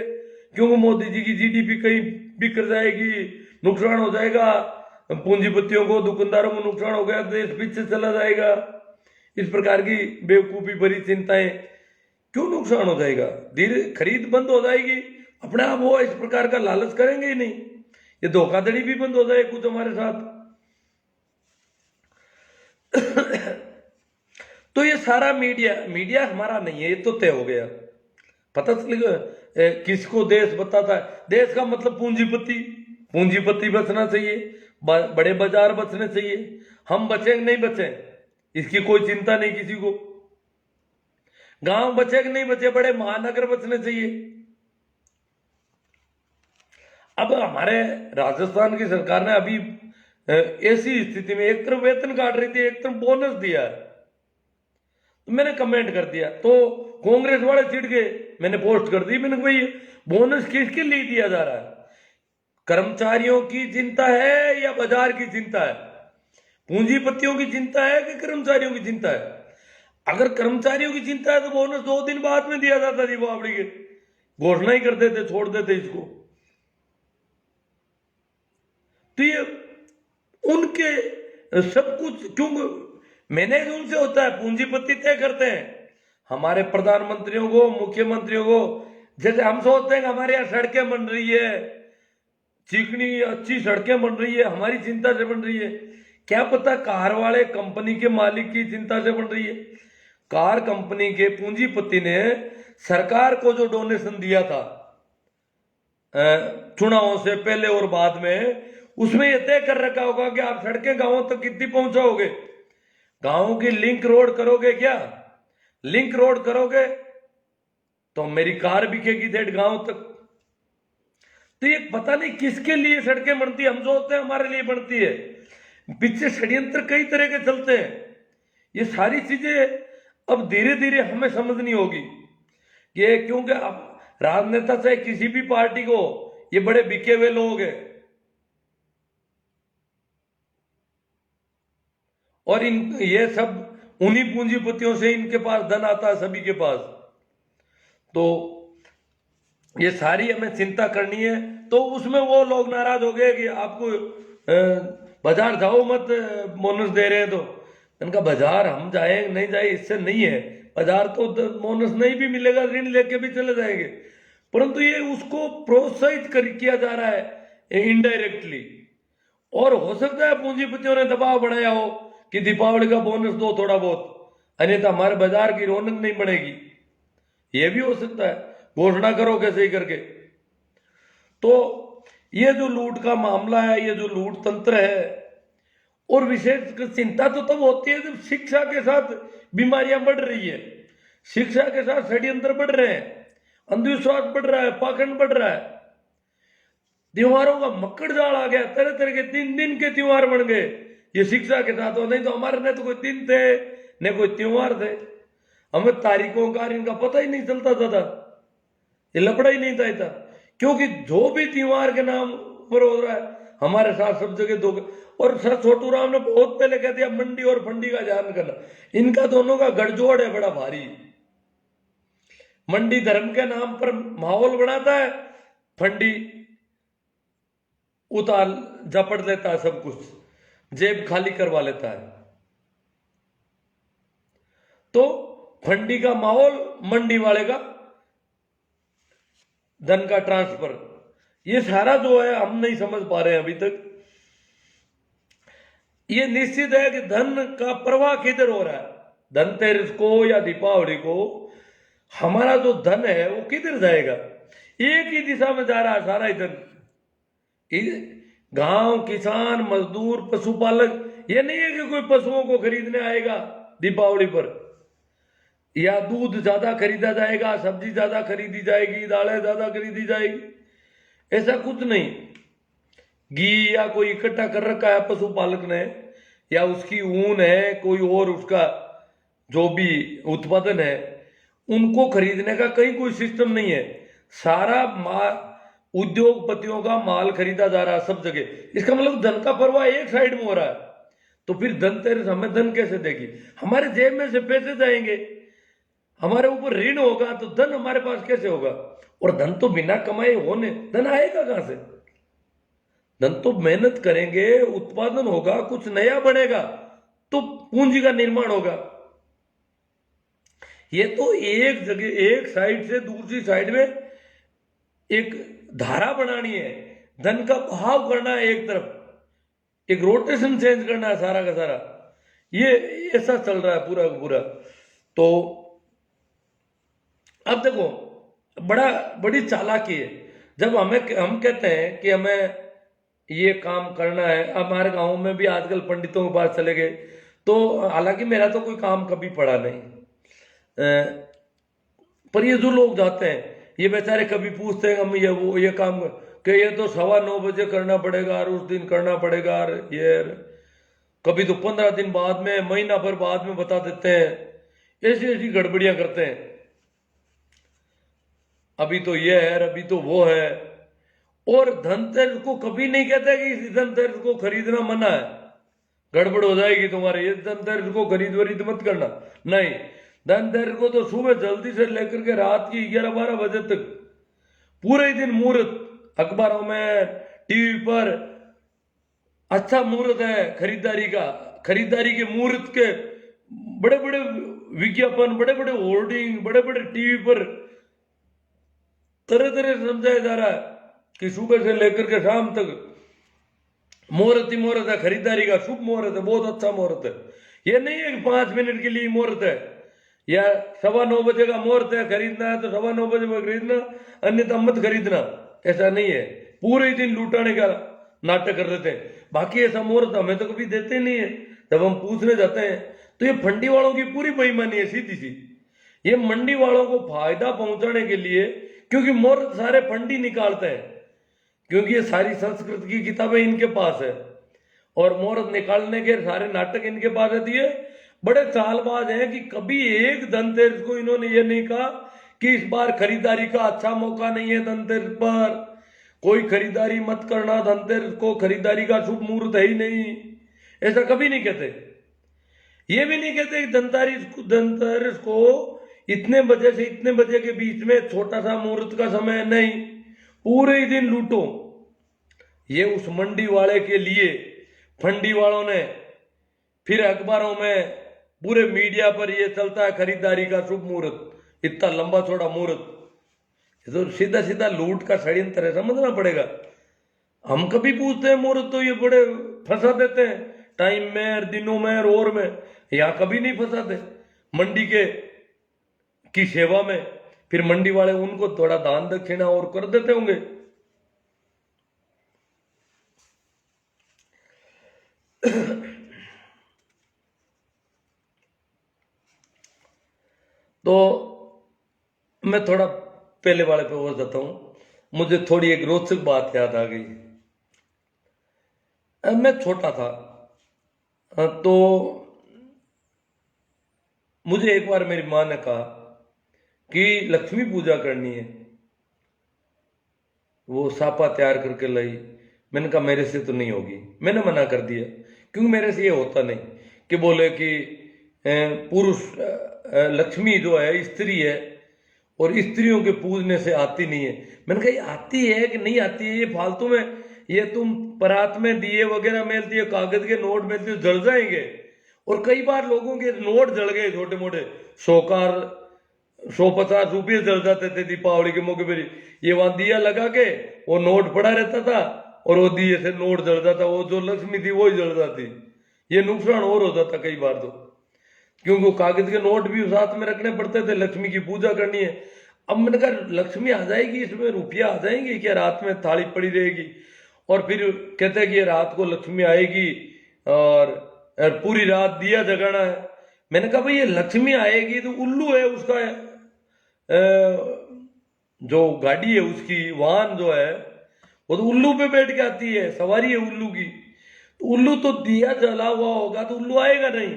क्योंकि मोदी जी की जीडीपी कहीं बिखर जाएगी, नुकसान हो जाएगा, पूंजीपतियों को, दुकानदारों को नुकसान हो गया, देश पीछे चला जाएगा। इस प्रकार की बेवकूफी भरी चिंताएं, क्यों नुकसान हो जाएगा? धीरे खरीद बंद हो जाएगी अपने आप, वो इस प्रकार का लालच करेंगे ही नहीं। ये धोखाधड़ी भी बंद हो जाए कुछ हमारे साथ। तो ये सारा मीडिया हमारा नहीं है, ये तो तय हो गया। पता चल किसको देश बताता है? देश का मतलब पूंजीपति बचना चाहिए, बड़े बाजार बचने चाहिए। हम बचे नहीं बचे इसकी कोई चिंता नहीं किसी को। गांव बचे कि नहीं बचे, बड़े महानगर बचने चाहिए। अब हमारे राजस्थान की सरकार ने अभी ऐसी स्थिति में एक तरफ वेतन काट रही थी, एक तरफ बोनस दिया है। तो मैंने कमेंट कर दिया, तो कांग्रेस वाले चिढ़ गए, मैंने पोस्ट कर दी, मैंने कहा भाई बोनस किसके लिए दिया जा रहा है? कर्मचारियों की चिंता है या बाजार की चिंता है? पूंजीपतियों की चिंता है कि कर्मचारियों की चिंता है? अगर कर्मचारियों की चिंता है तो बोनस 2 दिन बाद में दिया जाता, दीपावली के घोषणा ही कर देते, छोड़ देते इसको। तो ये उनके सब कुछ, क्यों मैनेज उनसे होता है, पूंजीपति तय करते हैं। हमारे प्रधानमंत्रियों को, मुख्यमंत्रियों को, जैसे हम सोचते हैं कि हमारे यहाँ सड़कें बन रही है, चिकनी अच्छी सड़कें बन रही है, हमारी चिंता से बन रही है। क्या पता कार वाले कंपनी के मालिक की चिंता से बन रही है। कार कंपनी के पूंजीपति ने सरकार को जो डोनेशन दिया था चुनावों से पहले और बाद में, उसमें यह तय कर रखा होगा कि आप सड़कें गांवों तक कितनी पहुंचाओगे। गांवों की लिंक रोड करोगे क्या? लिंक रोड करोगे तो मेरी कार बिकेगी 1.5 गांव तक। तो ये पता नहीं किसके लिए सड़कें बनती है, हम सोचते हैं हमारे लिए बनती है, पीछे षड्यंत्र कई तरह के चलते हैं। ये सारी चीजें अब धीरे धीरे हमें समझनी होगी, ये क्योंकि अब राजनेता चाहे किसी भी पार्टी को, ये बड़े बिके हुए लोग हैं, और ये सब उन्हीं पूंजीपतियों से इनके पास धन आता है, सभी के पास। तो ये सारी हमें चिंता करनी है। तो उसमें वो लोग नाराज हो गए कि आपको बाजार जाओ मत, बोनस दे रहे हैं। तो इनका बाजार हम जाए नहीं जाए इससे नहीं है, बाजार तो बोनस नहीं भी मिलेगा, ऋण लेके भी चले जाएंगे, परंतु ये उसको प्रोत्साहित किया जा रहा है इनडायरेक्टली। और हो सकता है पूंजीपतियों ने दबाव बनाया हो कि दीपावली का बोनस दो थोड़ा बहुत, अन्यथा हमारे बाजार की रौनक नहीं बढ़ेगी। यह भी हो सकता है, घोषणा करो कैसे ही करके। तो ये जो लूट का मामला है, ये जो लूट तंत्र है, और विशेष चिंता तो तब होती है जब शिक्षा के साथ बीमारियां बढ़ रही है, शिक्षा के साथ षड्यंत्र बढ़ रहे हैं, अंधविश्वास बढ़ रहा है, पाखंड बढ़ रहा है, त्योहारों का मक्कड़ जाल आ गया, तरह तरह के 3 दिन के त्योहार बन गए। ये शिक्षा के साथ हो, नहीं तो हमारे ने तो कोई दिन थे न कोई त्योहार थे, हमें तारीखों का इनका पता ही नहीं चलता था, ये लपड़ा ही नहीं था। क्योंकि जो भी त्योहार के नाम पर हो रहा है हमारे साथ सब जगह धोखा। और सर छोटू राम ने बहुत पहले कह दिया मंडी और फंडी का ध्यान करना, इनका दोनों का गठजोड़ है बड़ा भारी। मंडी धर्म के नाम पर माहौल बनाता है, फंडी उतार झपट लेता है, सब कुछ जेब खाली करवा लेता है। तो फंडी का माहौल, मंडी वाले का धन का ट्रांसफर, ये सारा जो है हम नहीं समझ पा रहे हैं अभी तक। ये निश्चित है कि धन का प्रवाह किधर हो रहा है, धनतेरस को या दीपावली को हमारा जो धन है वो किधर जाएगा? एक ही दिशा में जा रहा है सारा ही धन। गांव, किसान, मजदूर, पशुपालक, ये नहीं है कि कोई पशुओं को खरीदने आएगा दीपावली पर। या दूध ज्यादा खरीदा जाएगा, सब्जी ज्यादा खरीदी जाएगी, दालें ज्यादा खरीदी जाएगी, ऐसा कुछ नहीं। घी या कोई इकट्ठा कर रखा है पशुपालक ने, या उसकी ऊन है, कोई और उसका जो भी उत्पादन है, उनको खरीदने का कहीं कोई सिस्टम नहीं है। सारा माल उद्योगपतियों का माल खरीदा जा रहा है सब जगह। इसका मतलब धन का प्रवाह एक साइड में हो रहा है। तो फिर धनतेरस हमें धन कैसे देगी? हमारे जेब में से पैसे जाएंगे, हमारे ऊपर ऋण होगा, तो धन हमारे पास कैसे होगा? और धन तो बिना कमाए होने, धन आएगा कहां से? धन तो मेहनत करेंगे, उत्पादन होगा, कुछ नया बनेगा, तो पूंजी का निर्माण होगा। ये तो एक जगह, एक साइड से दूसरी साइड में एक धारा बनानी है, धन का बहाव करना है, एक तरफ एक रोटेशन चेंज करना है सारा का सारा। ये ऐसा चल रहा है पूरा का पूरा। तो अब देखो, बड़ी चालाकी है। जब हम कहते हैं कि हमें ये काम करना है, अब हमारे गांव में भी आजकल पंडितों के पास चले गए, तो हालांकि मेरा तो कोई काम कभी पड़ा नहीं, पर ये जो लोग जाते हैं, ये बेचारे कभी पूछते हैं हम ये काम कि ये तो 9:15 बजे करना पड़ेगा, और उस दिन करना पड़ेगा, और ये कभी तो 15 दिन बाद में, महीना भर बाद में बता देते हैं। ऐसी ऐसी गड़बड़ियां करते हैं, अभी तो ये है, अभी तो वो है। और धनतेरस को कभी नहीं कहते कि इस धनतेरस को खरीदना मना है, गड़बड़ हो जाएगी तुम्हारे, ये धनतेरस को खरीद वरीद मत करना। नहीं, धनतेरस को तो सुबह जल्दी से लेकर के रात की 11-12 बजे तक पूरे ही दिन मुहूर्त, अखबारों में, टीवी पर अच्छा मुहूर्त है खरीदारी का। खरीदारी के मुहूर्त के बड़े बड़े विज्ञापन, बड़े बड़े होर्डिंग, बड़े बड़े टीवी पर तरह तरह से समझाया जा रहा है कि सुबह से लेकर के शाम तक मुहूर्त ही मुहूर्त है खरीदारी का, शुभ मुहूर्त है, बहुत अच्छा मुहूर्त है। ये नहीं है कि 5 मिनट के लिए मुहूर्त है, या 9:15 बजे का मुहूर्त है, खरीदना है तो 9:15 बजे में खरीदना, अन्यथा मत खरीदना। ऐसा नहीं है, पूरे ही दिन लूटाने का नाटक कर देते हैं। बाकी ऐसा मुहूर्त हमें तो कभी देते नहीं है। जब हम पूछने जाते हैं तो ये फंडी वालों की पूरी बेईमानी है, सीधी सी। ये मंडी वालों को फायदा पहुंचाने के लिए, क्योंकि मुहूर्त सारे फंडी निकालते हैं, क्योंकि ये सारी संस्कृत की किताबें इनके पास है, और मुहूर्त निकालने के सारे नाटक इनके पास है। दिए बड़े चालबाज हैं कि कभी एक धनतेरस को इन्होंने ये नहीं कहा कि इस बार खरीदारी का अच्छा मौका नहीं है, धनतेरस पर कोई खरीदारी मत करना, धनतेरस को खरीदारी का शुभ मुहूर्त है ही नहीं। ऐसा कभी नहीं कहते। ये भी नहीं कहते कि धनतेरस को इतने बजे से इतने बजे के बीच में छोटा सा मुहूर्त का समय नहीं, पूरे ही दिन लूटो। ये उस मंडी वाले के लिए फंडी वालों ने, फिर अखबारों में, पूरे मीडिया पर ये चलता है खरीदारी का शुभ मुहूर्त, इतना लंबा चौड़ा मुहूर्त। ये तो सीधा सीधा लूट का षड्यंत्र है, समझना पड़ेगा। हम कभी पूछते हैं मुहूर्त, तो ये बड़े फंसा देते हैं टाइम में, दिनों में और में। यहाँ कभी नहीं फंसाते, मंडी के की सेवा में। फिर मंडी वाले उनको थोड़ा दान दक्षिणा और कर देते होंगे। तो मैं थोड़ा पहले वाले पे और जाता हूं। मुझे थोड़ी एक रोचक बात याद आ गई। मैं छोटा था, तो मुझे एक बार मेरी माँ ने कहा कि लक्ष्मी पूजा करनी है। वो सापा तैयार करके लाई। मैंने कहा मेरे से तो नहीं होगी, मैंने मना कर दिया, क्योंकि मेरे से ये होता नहीं। कि बोले कि पुरुष, लक्ष्मी जो है स्त्री है, और स्त्रियों के पूजने से आती नहीं है। मैंने कहा ये आती है कि नहीं आती है, ये फालतू में, ये तुम परात में दिए वगैरह मेलती है, कागज के नोट मेलती है, जल जाएंगे। और कई बार लोगों के नोट जल गए, छोटे मोटे 100-50 रुपये जल जाते थे दीपावली के मौके पर। ये वहां दिया लगा के वो नोट पड़ा रहता था, और वो दिए से नोट जल जाता, वो जो लक्ष्मी थी वो ही जल जाती। ये नुकसान और हो जाता कई बार तो, क्योंकि वो कागज के नोट भी साथ में रखने पड़ते थे, लक्ष्मी की पूजा करनी है। अब मैंने कहा लक्ष्मी आ जाएगी, इसमें रुपया आ जाएंगे क्या, रात में थाली पड़ी रहेगी। और फिर कहते हैं कि रात को लक्ष्मी आएगी और पूरी रात दिया जगाना है। मैंने कहा भाई ये लक्ष्मी आएगी तो उल्लू है उसका जो गाड़ी है उसकी वाहन जो है वो तो उल्लू पे बैठ के आती है, सवारी है उल्लू की। तो उल्लू तो दिया जला हुआ होगा तो उल्लू आएगा नहीं,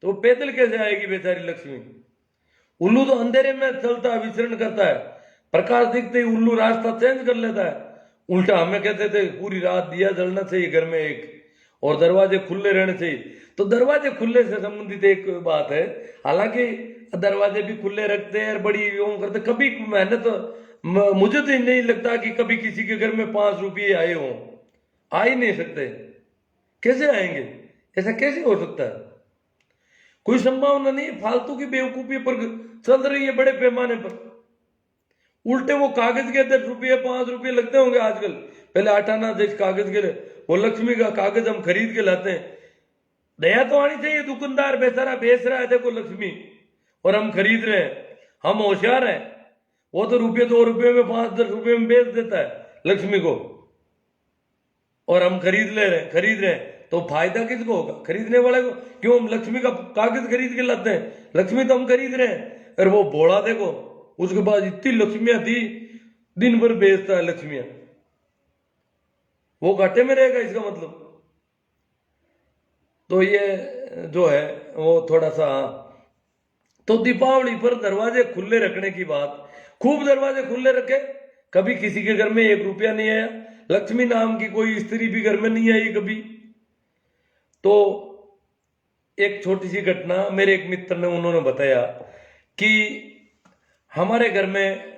तो वो पैदल कैसे आएगी बेचारी लक्ष्मी। उल्लू तो अंधेरे में चलता है, विचरण करता है, प्रकाश दिखते ही उल्लू रास्ता चेंज कर लेता है। उल्टा हमें कहते थे पूरी रात दिया जलना चाहिए घर में एक, और दरवाजे खुले रहने चाहिए। तो दरवाजे खुले से संबंधित एक बात है, हालांकि दरवाजे भी खुले रखते हैं, बड़ी यूं करते, कभी मैंने तो मुझे तो नहीं लगता कि कभी किसी के घर में 5 रुपये आए हों। आ ही नहीं सकते, कैसे आएंगे, ऐसा कैसे हो सकता है, कोई संभावना नहीं है। फालतू की बेवकूफी पर चल रही है बड़े पैमाने पर। उल्टे वो कागज के 10 रुपये 5 रुपये लगते होंगे आजकल, पहले 8 आना जिस कागज के वो लक्ष्मी का कागज हम खरीद के लाते हैं। दया तो आनी चाहिए, दुकानदार बेचारा बेच रहा है देखो लक्ष्मी, और हम खरीद रहे हैं, हम होशियार हैं। वो तो रुपये 2 रुपये में 5-10 रुपये में बेच देता है लक्ष्मी को, और हम खरीद रहे हैं, तो फायदा किसको होगा, खरीदने वाले को। क्यों हम लक्ष्मी का कागज खरीद के लाते हैं, लक्ष्मी तो हम खरीद रहे हैं। और वो भोला देखो, उसके पास इतनी लक्ष्मियां थी, दिन भर बेचता है लक्ष्मियां, वो घाटे में रहेगा इसका मतलब। तो ये जो है वो थोड़ा सा, तो दीपावली पर दरवाजे खुले रखने की बात, खूब दरवाजे खुले रखे। कभी किसी के घर में 1 रुपया नहीं आया, लक्ष्मी नाम की कोई स्त्री भी घर में नहीं आई कभी। तो एक छोटी सी घटना मेरे एक मित्र ने, उन्होंने बताया कि हमारे घर में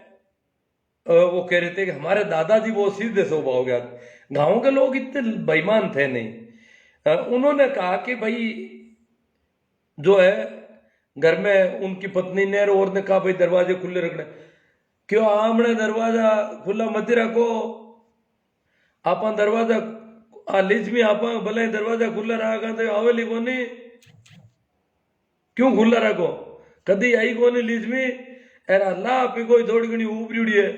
वो कह रहे थे कि हमारे दादाजी बहुत सीधे स्वभाव के, गांव के लोग इतने बेईमान थे नहीं। उन्होंने कहा कि भाई जो है घर में उनकी पत्नी ने और ने कहा भाई दरवाजे खुले रखने। क्यों आमने दरवाजा खुला मत रखो, आप दरवाजा लिजमी आप भले दरवाजा खुला रहा तो आवेली कोनी, क्यों खुला रखो, कदी आई कोनी लिजमी। एरा लाभ कोई थोड़ी घनी उबरी है,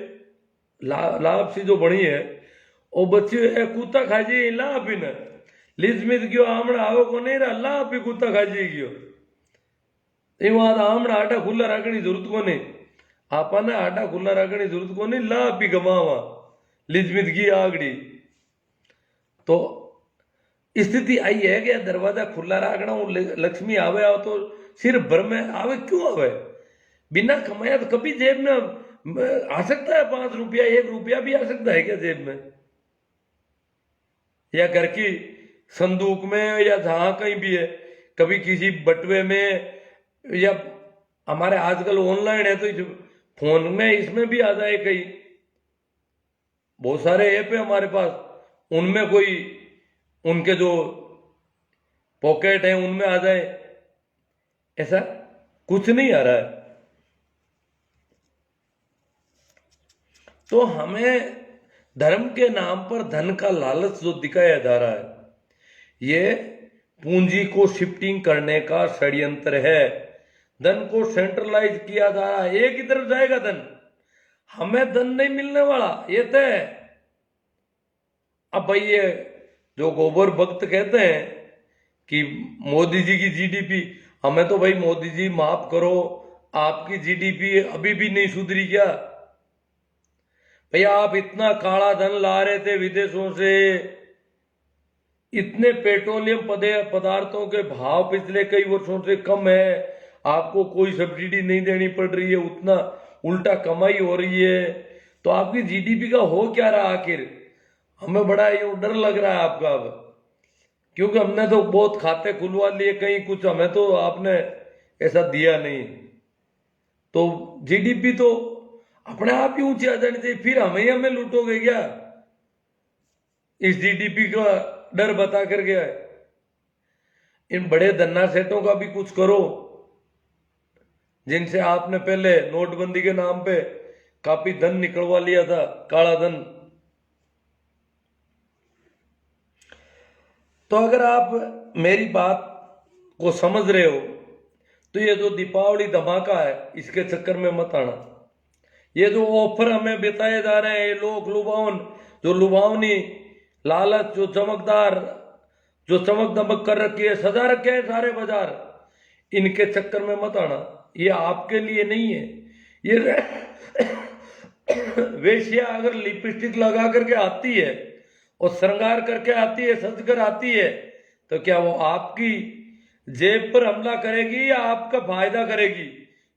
लाभ सी जो बनी है वो बच्चे कुत्ता खा जी लाभ ही न लिजमी क्यों आमना आओ को नहीं रहा, लाभ भी कुत्ता खा जी गयो। आमना आटा खुला रखनी जरूरत को नहीं, आपने आटा खुला रखनी जरूरत को नहीं, लाभ भी गमावा लिजमित की आगड़ी। तो स्थिति आई है कि दरवाजा खुला रखना, लक्ष्मी आवे आओ तो सिर भर में आवे, क्यों आवे, बिना कमाया तो कभी जेब में आ सकता है 5 रुपया 1 रुपया भी आ सकता है क्या जेब में, या घर की संदूक में, या जहां कहीं भी है, कभी किसी बटुए में, या हमारे आजकल ऑनलाइन है तो फोन में इसमें भी आ जाए, कहीं बहुत सारे ऐप है हमारे पास, उनमें कोई उनके जो पॉकेट है उनमें आ जाए, ऐसा कुछ नहीं आ रहा है। तो हमें धर्म के नाम पर धन का लालच जो दिखाया जा रहा है, ये पूंजी को शिफ्टिंग करने का षड्यंत्र है। धन को सेंट्रलाइज किया जा रहा है, एक ही तरफ जाएगा धन, हमें धन नहीं मिलने वाला, ये तय है। अब भाई ये जो गोबर भक्त कहते हैं कि मोदी जी की जीडीपी, हमें तो भाई मोदी जी माफ करो, आपकी जीडीपी अभी भी नहीं सुधरी क्या भैया। आप इतना काला धन ला रहे थे विदेशों से, इतने पेट्रोलियम पदार्थों के भाव पिछले कई वर्षों से कम है, आपको कोई सब्सिडी नहीं देनी पड़ रही है, उतना उल्टा कमाई हो रही है, तो आपकी जीडीपी का हो क्या रहा आखिर। हमें बड़ा ये डर लग रहा है आपका अब, क्योंकि हमने तो बहुत खाते खुलवा लिए कहीं, कुछ हमें तो आपने ऐसा दिया नहीं। तो जीडीपी तो अपने आप ही ऊंची आ जानी चाहिए, फिर हमें लूटोगे क्या इस जीडीपी का डर बता कर गया है। इन बड़े धन्ना सेठों का भी कुछ करो, जिनसे आपने पहले नोटबंदी के नाम पे काफी धन निकलवा लिया था, काला धन। तो अगर आप मेरी बात को समझ रहे हो तो ये जो दीपावली धमाका है इसके चक्कर में मत आना। ये जो ऑफर हमें बताए जा रहे हैं, लोक लुभावन, जो लुभावनी लालच, जो चमकदार, जो चमक दमक कर रखी है, सजा रखे हैं सारे बाजार, इनके चक्कर में मत आना, ये आपके लिए नहीं है। ये वेश्या अगर लिपस्टिक लगा करके आती है और श्रृंगार करके आती है, सज कर आती है, तो क्या वो आपकी जेब पर हमला करेगी या आपका फायदा करेगी?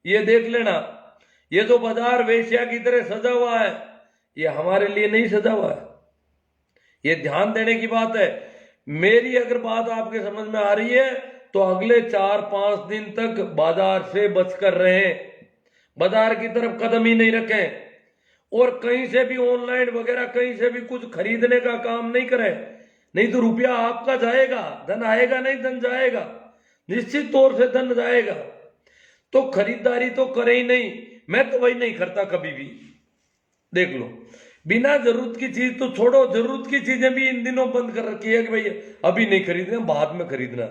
ये देख लेना। ये जो बाजार वेश्या की तरह सजा हुआ है, ये हमारे लिए नहीं सजा हुआ है। ये ध्यान देने की बात है। मेरी अगर बात आपके समझ में आ रही है तो अगले 4-5 दिन तक बाजार से बचकर रहें, बाजार की तरफ कदम ही नहीं रखें, और कहीं से भी ऑनलाइन वगैरह कहीं से भी कुछ खरीदने का काम नहीं करें। नहीं तो रुपया आपका जाएगा, धन आएगा नहीं, धन जाएगा, निश्चित तौर से धन जाएगा। तो खरीदारी तो करें ही नहीं। मैं तो वही नहीं करता कभी भी। देख लो, बिना जरूरत की चीज तो छोड़ो, जरूरत की चीजें भी इन दिनों बंद कर रखी है कि भाई अभी नहीं खरीदना, बाद में खरीदना।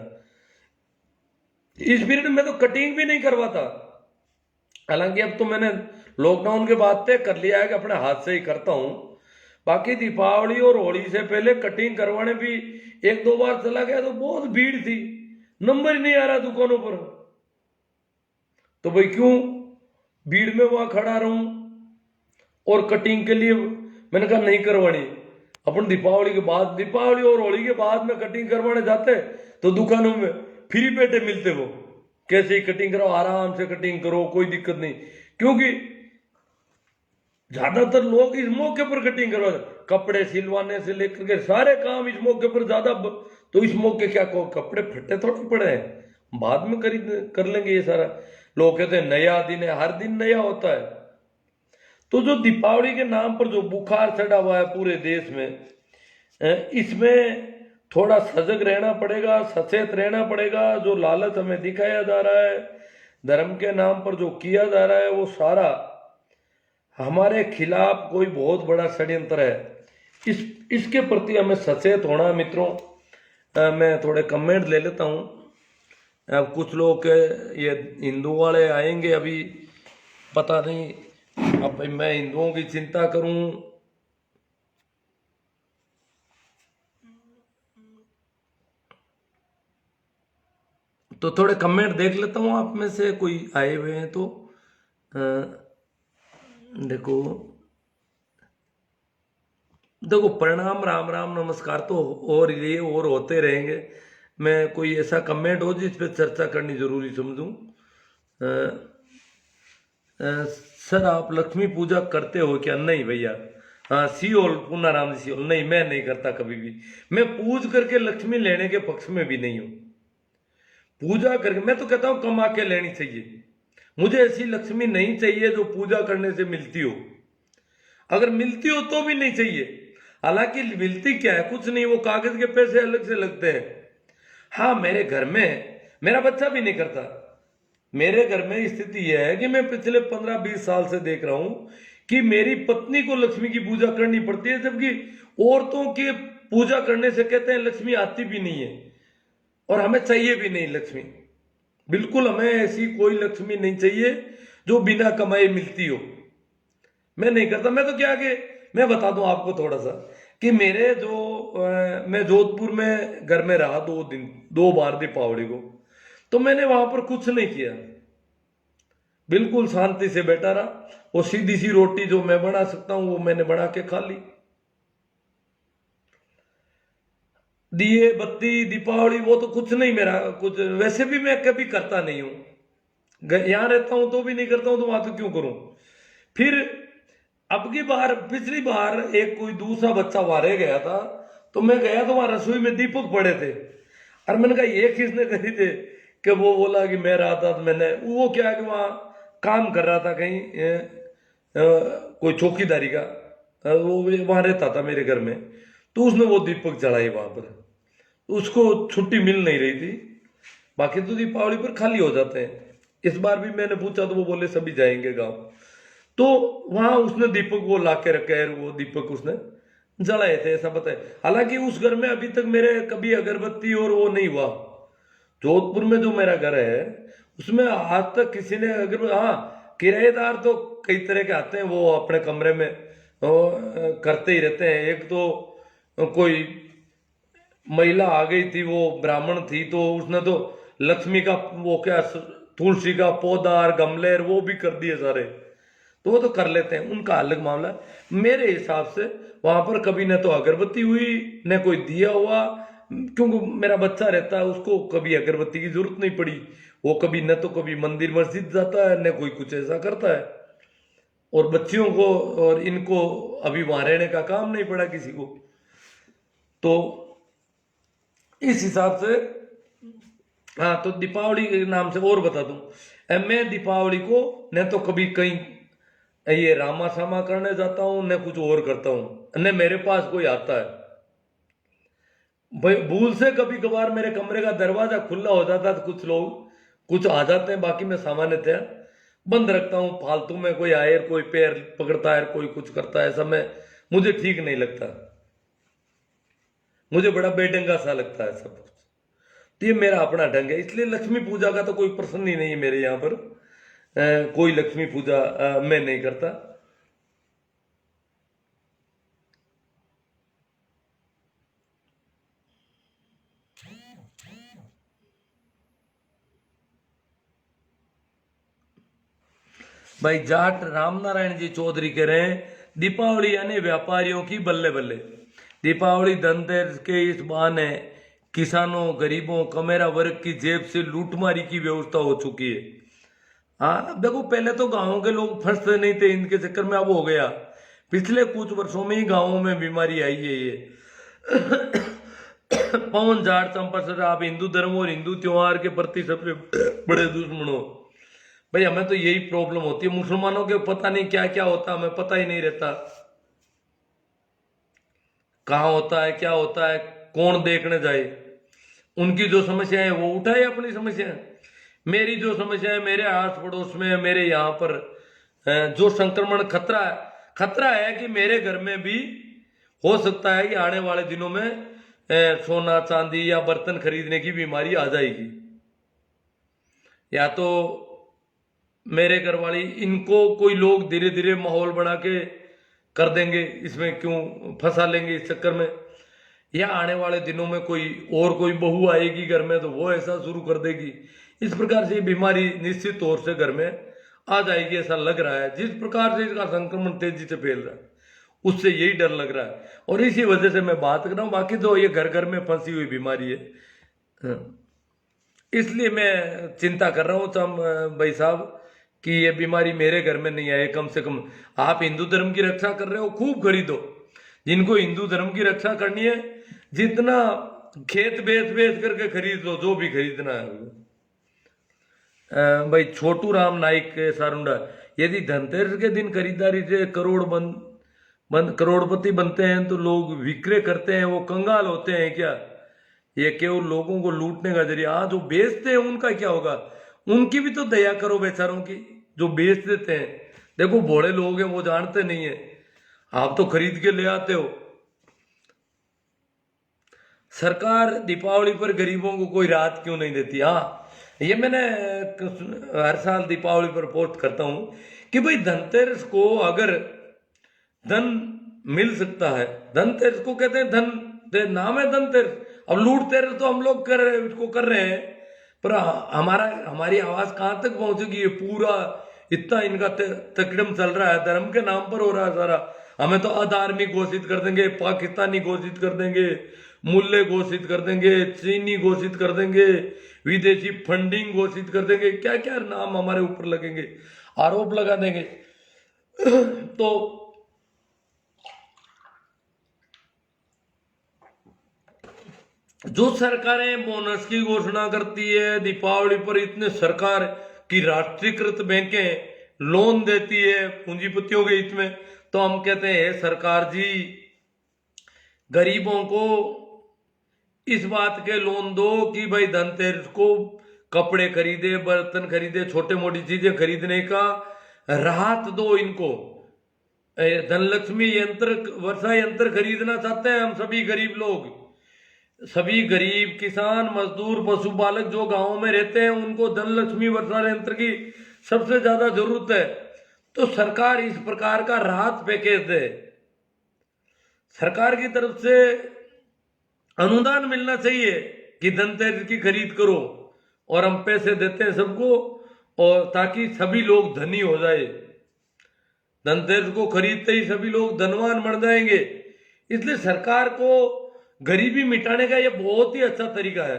इस पीरियड में तो कटिंग भी नहीं करवाता। हालांकि अब तो मैंने लॉकडाउन के बाद तय कर लिया है कि अपने हाथ से ही करता हूं। बाकी दीपावली और होली से पहले कटिंग करवाने भी 1-2 बार चला गया तो बहुत भीड़ थी, नंबर ही नहीं आ रहा दुकानों पर। तो भाई क्यों भीड़ में वहां खड़ा रहूं? और कटिंग के लिए मैंने कहा नहीं करवानी। अपन दीपावली के बाद, दीपावली और होली के बाद में कटिंग करवाने जाते तो दुकानों में फ्री बैठे मिलते, वो कैसे ही कटिंग करो, आराम से कटिंग करो, कोई दिक्कत नहीं। क्योंकि ज्यादातर लोग इस मौके पर कटिंग करवाते, कपड़े सिलवाने से लेकर के सारे काम इस मौके पर ज्यादा। तो इस मौके क्या को कपड़े फटे थोड़े पड़े हैं, बाद में कर लेंगे ये सारा। लोग कहते हैं नया दिन है, हर दिन नया होता है। तो जो दीपावली के नाम पर जो बुखार चढ़ा हुआ है पूरे देश में, इसमें थोड़ा सजग रहना पड़ेगा, सचेत रहना पड़ेगा। जो लालच हमें दिखाया जा रहा है, धर्म के नाम पर जो किया जा रहा है, वो सारा हमारे खिलाफ कोई बहुत बड़ा षड्यंत्र है। इसके प्रति हमें सचेत होना मित्रों। मैं थोड़े कमेंट ले लेता हूँ। अब कुछ लोग ये हिंदू वाले आएंगे अभी, पता नहीं अब भाई मैं हिंदुओं की चिंता करूं। तो थोड़े कमेंट देख लेता हूं, आप में से कोई आए हुए हैं तो देखो देखो प्रणाम, राम राम, नमस्कार तो और ये और होते रहेंगे। मैं कोई ऐसा कमेंट हो जिस पे चर्चा करनी जरूरी समझूं। सर आप लक्ष्मी पूजा करते हो क्या? नहीं भैया। हाँ सियोल, पूना राम जी सियोल, नहीं मैं नहीं करता कभी भी। मैं पूज करके लक्ष्मी लेने के पक्ष में भी नहीं हूं। पूजा करके मैं तो कहता हूं कमा के लेनी चाहिए। मुझे ऐसी लक्ष्मी नहीं चाहिए जो पूजा करने से मिलती हो। अगर मिलती हो तो भी नहीं चाहिए। हालांकि मिलती क्या है, कुछ नहीं, वो कागज के पैसे अलग से लगते हैं। हाँ मेरे घर में मेरा बच्चा भी नहीं करता। मेरे घर में स्थिति यह है कि मैं पिछले 15-20 साल से देख रहा हूं कि मेरी पत्नी को लक्ष्मी की पूजा करनी पड़ती है, जबकि औरतों की पूजा करने से कहते हैं लक्ष्मी आती भी नहीं है, और हमें चाहिए भी नहीं लक्ष्मी। बिल्कुल हमें ऐसी कोई लक्ष्मी नहीं चाहिए जो बिना कमाए मिलती हो। मैं नहीं करता। मैं तो क्या कि मैं बता दूं आपको थोड़ा सा कि मेरे मैं जोधपुर में घर में रहा 2 बार दीपावली को, तो मैंने वहां पर कुछ नहीं किया, बिल्कुल शांति से बैठा रहा। वो सीधी सी रोटी जो मैं बना सकता हूं वो मैंने बना के खा ली। दिए बत्ती दीपावली वो तो कुछ नहीं, मेरा कुछ वैसे भी मैं कभी करता नहीं हूं। यहां रहता हूं तो भी नहीं करता हूं, तो वहां तो क्यों करूं। फिर अब की बार, पिछली बार एक कोई दूसरा बच्चा वहां रह गया था, तो मैं गया तो वहां रसोई में दीपक पड़े थे, और मैंने कहा ये किसने खरीदे? कि वो बोला कि मैं रहा था, तो मैंने वो क्या कि वहां काम कर रहा था कहीं कोई चौकीदारी का, वो वहां रहता था मेरे घर में, तो उसने वो दीपक जलाए वहां पर। उसको छुट्टी मिल नहीं रही थी। बाकी तो दीपावली पर खाली हो जाते हैं। इस बार भी मैंने पूछा तो वो बोले सभी जाएंगे गांव। तो वहां उसने दीपक वो ला के रखे, वो दीपक उसने जलाए थे, ऐसा पता है। हालांकि उस घर में अभी तक मेरे कभी अगरबत्ती और वो नहीं हुआ। जोधपुर में जो मेरा घर है उसमें आज तक किसी ने अगर, हाँ किराएदार तो कई तरह के आते हैं, वो अपने कमरे में करते ही रहते हैं। एक तो कोई महिला आ गई थी, वो ब्राह्मण थी, तो उसने तो लक्ष्मी का वो क्या तुलसी का पौधा और गमले वो भी कर दिए सारे, तो वो तो कर लेते हैं, उनका अलग मामला है। मेरे हिसाब से वहां पर कभी न तो अगरबत्ती हुई न कोई दिया हुआ, क्योंकि मेरा बच्चा रहता है, उसको कभी अगरबत्ती की जरूरत नहीं पड़ी। वो कभी न तो कभी मंदिर मस्जिद जाता है न कोई कुछ ऐसा करता है, और बच्चियों को और इनको अभी वहां रहने का काम नहीं पड़ा किसी को। तो इस हिसाब से हाँ, तो दीपावली के नाम से और बता दूं, मैं दीपावली को न तो कभी कहीं ये रामा सामा करने जाता हूँ न कुछ और करता हूँ, न मेरे पास कोई आता है। भाई भूल से कभी कभार मेरे कमरे का दरवाजा खुला हो जाता है तो कुछ लोग कुछ आ जाते हैं, बाकी मैं सामान्यतः बंद रखता हूँ। फालतू में कोई आए, कोई पैर पकड़ता है, कोई कुछ करता है, ऐसा मैं मुझे ठीक नहीं लगता, मुझे बड़ा बेढंगा सा लगता है सब कुछ। तो ये मेरा अपना ढंग है, इसलिए लक्ष्मी पूजा का तो कोई प्रश्न ही नहीं है मेरे यहाँ पर। कोई लक्ष्मी पूजा मैं नहीं करता। भाई जाट रामनारायण जी चौधरी कह रहे हैं, दीपावली यानी व्यापारियों की बल्ले बल्ले। दीपावली धनतेरस के इस बहाने किसानों, गरीबों, कमेरा वर्ग की जेब से लूटमारी की व्यवस्था हो चुकी है। हाँ देखो, पहले तो गांवों के लोग फंसते नहीं थे इनके चक्कर में, अब हो गया। पिछले कुछ वर्षों में ही गांवों में बीमारी आई है ये। पवन जाट चंपा सर, आप हिंदू धर्म और हिंदू त्योहार के प्रति सबसे बड़े दुश्मन हो। भाई हमें तो यही प्रॉब्लम होती है, मुसलमानों के पता नहीं क्या क्या होता, हमें पता ही नहीं रहता कहाँ होता है, क्या होता है, कौन देखने जाए। उनकी जो समस्या है वो उठाए अपनी समस्या। मेरी जो समस्या है, मेरे आस पड़ोस में, मेरे यहाँ पर जो संक्रमण खतरा है कि मेरे घर में भी हो सकता है कि आने वाले दिनों में सोना चांदी या बर्तन खरीदने की बीमारी आ जाएगी। या तो मेरे घर वाली, इनको कोई लोग धीरे धीरे माहौल बना के कर देंगे, इसमें क्यों फंसा लेंगे इस चक्कर में, या आने वाले दिनों में कोई बहू आएगी घर में तो वो ऐसा शुरू कर देगी। इस प्रकार से बीमारी निश्चित तौर से घर में आ जाएगी, ऐसा लग रहा है। जिस प्रकार से इसका संक्रमण तेजी से फैल रहा है उससे यही डर लग रहा है, और इसी वजह से मैं बात कर रहा हूँ। बाकी तो ये घर घर में फंसी हुई बीमारी है, इसलिए मैं चिंता कर रहा हूँ भाई साहब कि ये बीमारी मेरे घर में नहीं आए। कम से कम आप हिंदू धर्म की रक्षा कर रहे हो, खूब खरीदो। जिनको हिंदू धर्म की रक्षा करनी है, जितना खेत बेच बेच करके खरीद लो, जो भी खरीदना है। भाई छोटू राम नाइक सारुंडा, यदि धनतेरस के दिन खरीदारी से करोड़पति बनते हैं तो लोग विक्रय करते हैं, वो कंगाल होते हैं क्या? ये केवल लोगों को लूटने का जरिया। हाँ, जो बेचते हैं उनका क्या होगा? उनकी भी तो दया करो बेचारों की, जो बेच देते हैं। देखो भोले लोग हैं, वो जानते नहीं है, आप तो खरीद के ले आते हो। सरकार दीपावली पर गरीबों को कोई राहत क्यों नहीं देती? हाँ, ये मैंने हर साल दीपावली पर पोस्ट करता हूं कि भाई धनतेरस को अगर धन मिल सकता है, धनतेरस को कहते हैं धन नाम है धनतेरस। अब लूट तेरस तो हम लोग कर रहे हैं, पर हमारी आवाज कहां तक पहुंचेगी? ये पूरा इतना इनका तकड़म चल रहा है, धर्म के नाम पर हो रहा है सारा। हमें तो अधार्मिक घोषित कर देंगे, पाकिस्तानी घोषित कर देंगे, मूल्य घोषित कर देंगे, चीनी घोषित कर देंगे, विदेशी फंडिंग घोषित कर देंगे, क्या क्या नाम हमारे ऊपर लगेंगे, आरोप लगा देंगे। तो जो सरकारें बोनस की घोषणा करती है दीपावली पर, इतने सरकार की राष्ट्रीयकृत बैंकें लोन देती है पूंजीपतियों के हित में, तो हम कहते हैं सरकार जी गरीबों को इस बात के लोन दो कि भाई धनतेरस को कपड़े खरीदे, बर्तन खरीदे, छोटे मोटी चीजें खरीदने का राहत दो इनको। धनलक्ष्मी यंत्र, वर्षा यंत्र खरीदना चाहते हैं हम सभी गरीब लोग, सभी गरीब किसान, मजदूर, पशुपालक जो गांवों में रहते हैं, उनको धनलक्ष्मी वर्षा यंत्र की सबसे ज्यादा जरूरत है। तो सरकार इस प्रकार का राहत पैकेज दे, सरकार की तरफ से अनुदान मिलना चाहिए कि धनतेरस की खरीद करो, और हम पैसे देते हैं सबको, और ताकि सभी लोग धनी हो जाए। धनतेरस को खरीदते ही सभी लोग धनवान बन जाएंगे। इसलिए सरकार को गरीबी मिटाने का यह बहुत ही अच्छा तरीका है।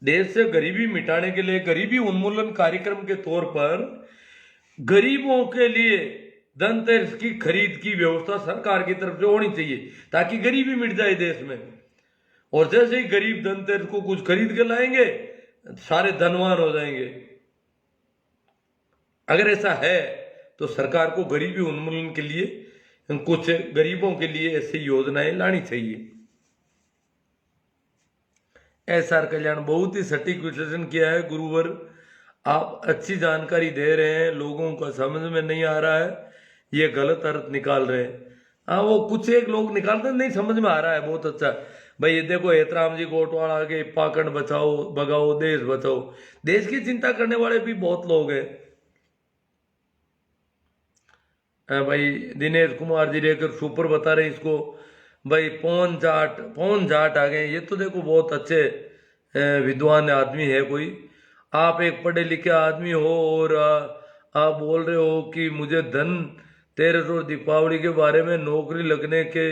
देश से गरीबी मिटाने के लिए गरीबी उन्मूलन कार्यक्रम के तौर पर गरीबों के लिए धनतेरस की खरीद की व्यवस्था सरकार की तरफ से होनी चाहिए, ताकि गरीबी मिट जाए देश में। और जैसे ही गरीब धनतेरस को कुछ खरीद के लाएंगे, सारे धनवान हो जाएंगे। अगर ऐसा है तो सरकार को गरीबी उन्मूलन के लिए कुछ गरीबों के लिए ऐसी योजनाएं लानी चाहिए। एसआर कल्याण बहुत ही सटीक विश्लेषण किया है गुरुवर, आप अच्छी जानकारी दे रहे हैं, लोगों को समझ में नहीं आ रहा है, ये गलत अर्थ निकाल रहे हैं। हाँ, वो कुछ एक लोग निकालते नहीं समझ में आ रहा है, बहुत अच्छा भाई। ये देखो हेतराम जी कोटवाड़ा के पाखंड बचाओ भगाओ देश बचाओ, देश की चिंता करने वाले भी बहुत लोग हैं। भाई दिनेश कुमार जी रेकर सुपर बता रहे हैं इसको। भाई पवन जाट आ गए, ये तो देखो बहुत अच्छे विद्वान आदमी है कोई। आप एक पढ़े लिखे आदमी हो और आप बोल रहे हो कि मुझे धनतेरस और दीपावली के बारे में नौकरी लगने के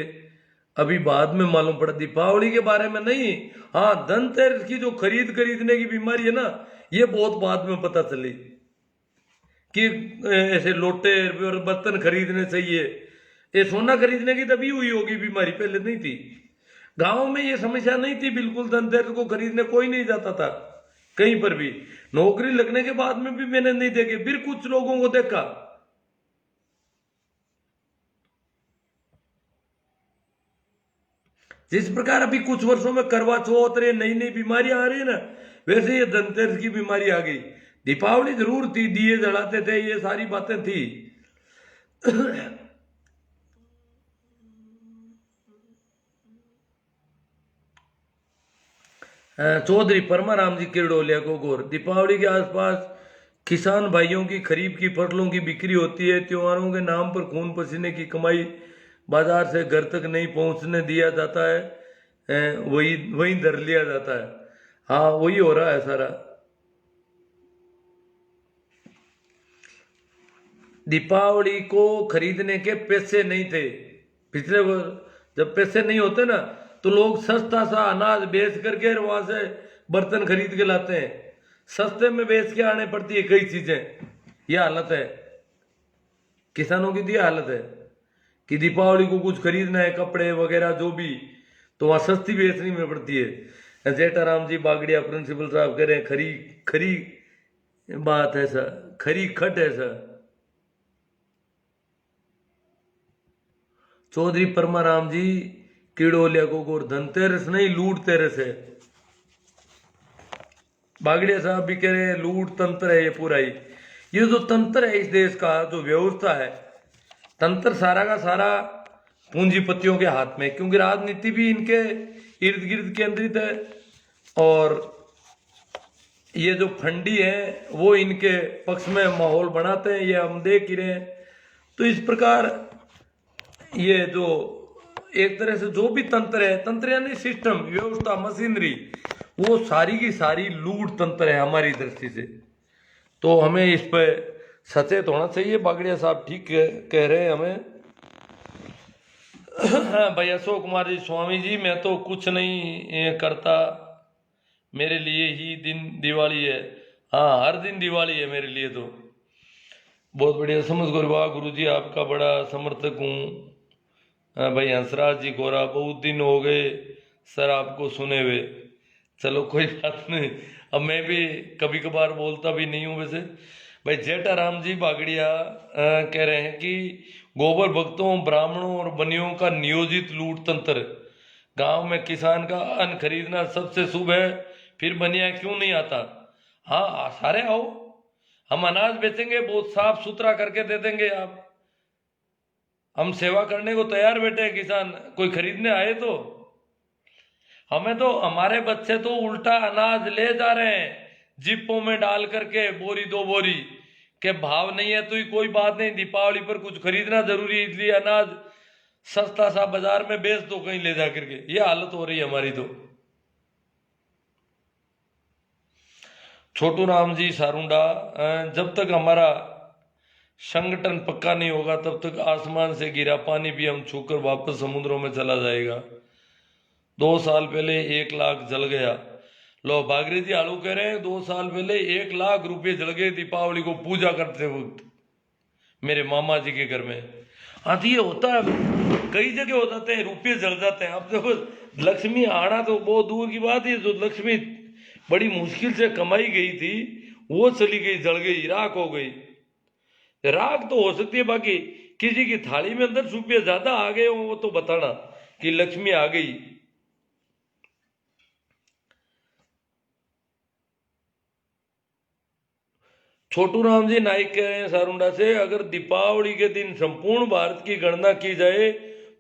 अभी बाद में मालूम पड़ा, दीपावली के बारे में नहीं। हाँ, धनतेरस की जो खरीदने की बीमारी है ना, ये बहुत बाद में पता चली कि ऐसे लोटे और बर्तन खरीदने चाहिए। ये सोना खरीदने की तभी हुई होगी बीमारी, पहले नहीं थी। गांव में ये समस्या नहीं थी बिल्कुल, धनतेरस को खरीदने कोई नहीं जाता था कहीं पर भी। नौकरी लगने के बाद में भी मैंने नहीं देखे, फिर कुछ लोगों को देखा। जिस प्रकार अभी कुछ वर्षों में करवा चौथ रे नई नई बीमारियां आ रही है ना, वैसे ये धनतेरस की बीमारी आ गई। दीपावली जरूर थी, दिए जलाते थे, ये सारी बातें थी। चौधरी परमाराम जी किरडोलिया को गौर, दीपावली के आसपास किसान भाइयों की खरीफ की फसलों की बिक्री होती है। त्योहारों के नाम पर खून पसीने की कमाई बाजार से घर तक नहीं पहुंचने दिया जाता है, वही वही धर लिया जाता है। हाँ, वही हो रहा है सारा। दीपावली को खरीदने के पैसे नहीं थे पिछले वर्ष। जब पैसे नहीं होते ना, तो लोग सस्ता सा अनाज बेच करके वहां से बर्तन खरीद के लाते हैं। सस्ते में बेच के आने पड़ती है कई चीजें। यह हालत है किसानों की, यह हालत है कि दीपावली को कुछ खरीदना है, कपड़े वगैरह जो भी, तो वहां सस्ती बेचनी में पड़ती है। जेठाराम जी बागड़िया प्रिंसिपल साहब कह रहे हैं खरी खरी बात है सर, खरी खट है सर। चौधरी परमाराम जी किड़ोलिया को गोर, धनतेरस नहीं लूट तेरस है। बागड़िया साहब भी कह रहे हैं लूट तंत्र है ये पूरा ही। ये जो तंत्र है इस देश का, जो व्यवस्था है, तंत्र सारा का सारा पूंजीपतियों के हाथ में, क्योंकि राजनीति भी इनके इर्द गिर्द केंद्रित है, और ये जो फंडी है वो इनके पक्ष में माहौल बनाते हैं, ये हम देख ही रहे हैं। तो इस प्रकार ये जो एक तरह से जो भी तंत्र है, तंत्र यानी सिस्टम, व्यवस्था, मशीनरी, वो सारी की सारी लूट तंत्र है हमारी दृष्टि से। तो हमें इस पर सचेत होना चाहिए। बागड़िया साहब ठीक कह रहे हैं हमें। भाई अशोक कुमार जी, स्वामी जी मैं तो कुछ नहीं करता, मेरे लिए ही दिन दिवाली है। हाँ, हर दिन दिवाली है मेरे लिए तो। बहुत बढ़िया, समझ गुरु जी आपका बड़ा समर्थक हूँ। भाई हंसराज जी गोरा, बहुत दिन हो गए सर आपको सुने हुए। चलो कोई बात नहीं, अब मैं भी कभी कभार बोलता भी नहीं हूँ वैसे। भाई जेठाराम जी बागड़िया कह रहे हैं कि गोबर भक्तों, ब्राह्मणों और बनियों का नियोजित लूट तंत्र, गांव में किसान का अन्न खरीदना सबसे शुभ है, फिर बनिया क्यों नहीं आता? हाँ, सारे आओ, हम अनाज बेचेंगे, बहुत साफ सुथरा करके दे देंगे। आप, हम सेवा करने को तैयार बैठे हैं किसान, कोई खरीदने आए तो। हमें तो हमारे बच्चे तो उल्टा अनाज ले जा रहे हैं जिप्पों में डाल करके, बोरी दो बोरी के। भाव नहीं है तो ही कोई बात नहीं, दीपावली पर कुछ खरीदना जरूरी है, इसलिए अनाज सस्ता सा बाजार में बेच दो कहीं ले जा करके। ये हालत हो रही है हमारी तो। छोटू राम जी सारुंडा, जब तक हमारा संगठन पक्का नहीं होगा तब तक आसमान से गिरा पानी भी हम छूकर वापस समुद्रों में चला जाएगा। 2 साल पहले 1 लाख जल गया। लो भागीरथी जी आलू कह रहे हैं 2 साल पहले 1 लाख रुपए जल गए दीपावली को पूजा करते वक्त मेरे मामा जी के घर में। हाँ तो ये होता है, कई जगह हो जाते हैं, रुपये जल जाते हैं। अब देखो लक्ष्मी आना तो बहुत दूर की बात है, जो लक्ष्मी बड़ी मुश्किल से कमाई गई थी वो चली गई, जल गई, राख हो गई। राख तो हो सकती है, बाकी किसी की थाली में अंदर रुपये ज्यादा आ गए हो वो तो बताना कि लक्ष्मी आ गई। छोटू राम जी नाइक कह रहे हैं सारुंडा से, अगर दीपावली के दिन संपूर्ण भारत की गणना की जाए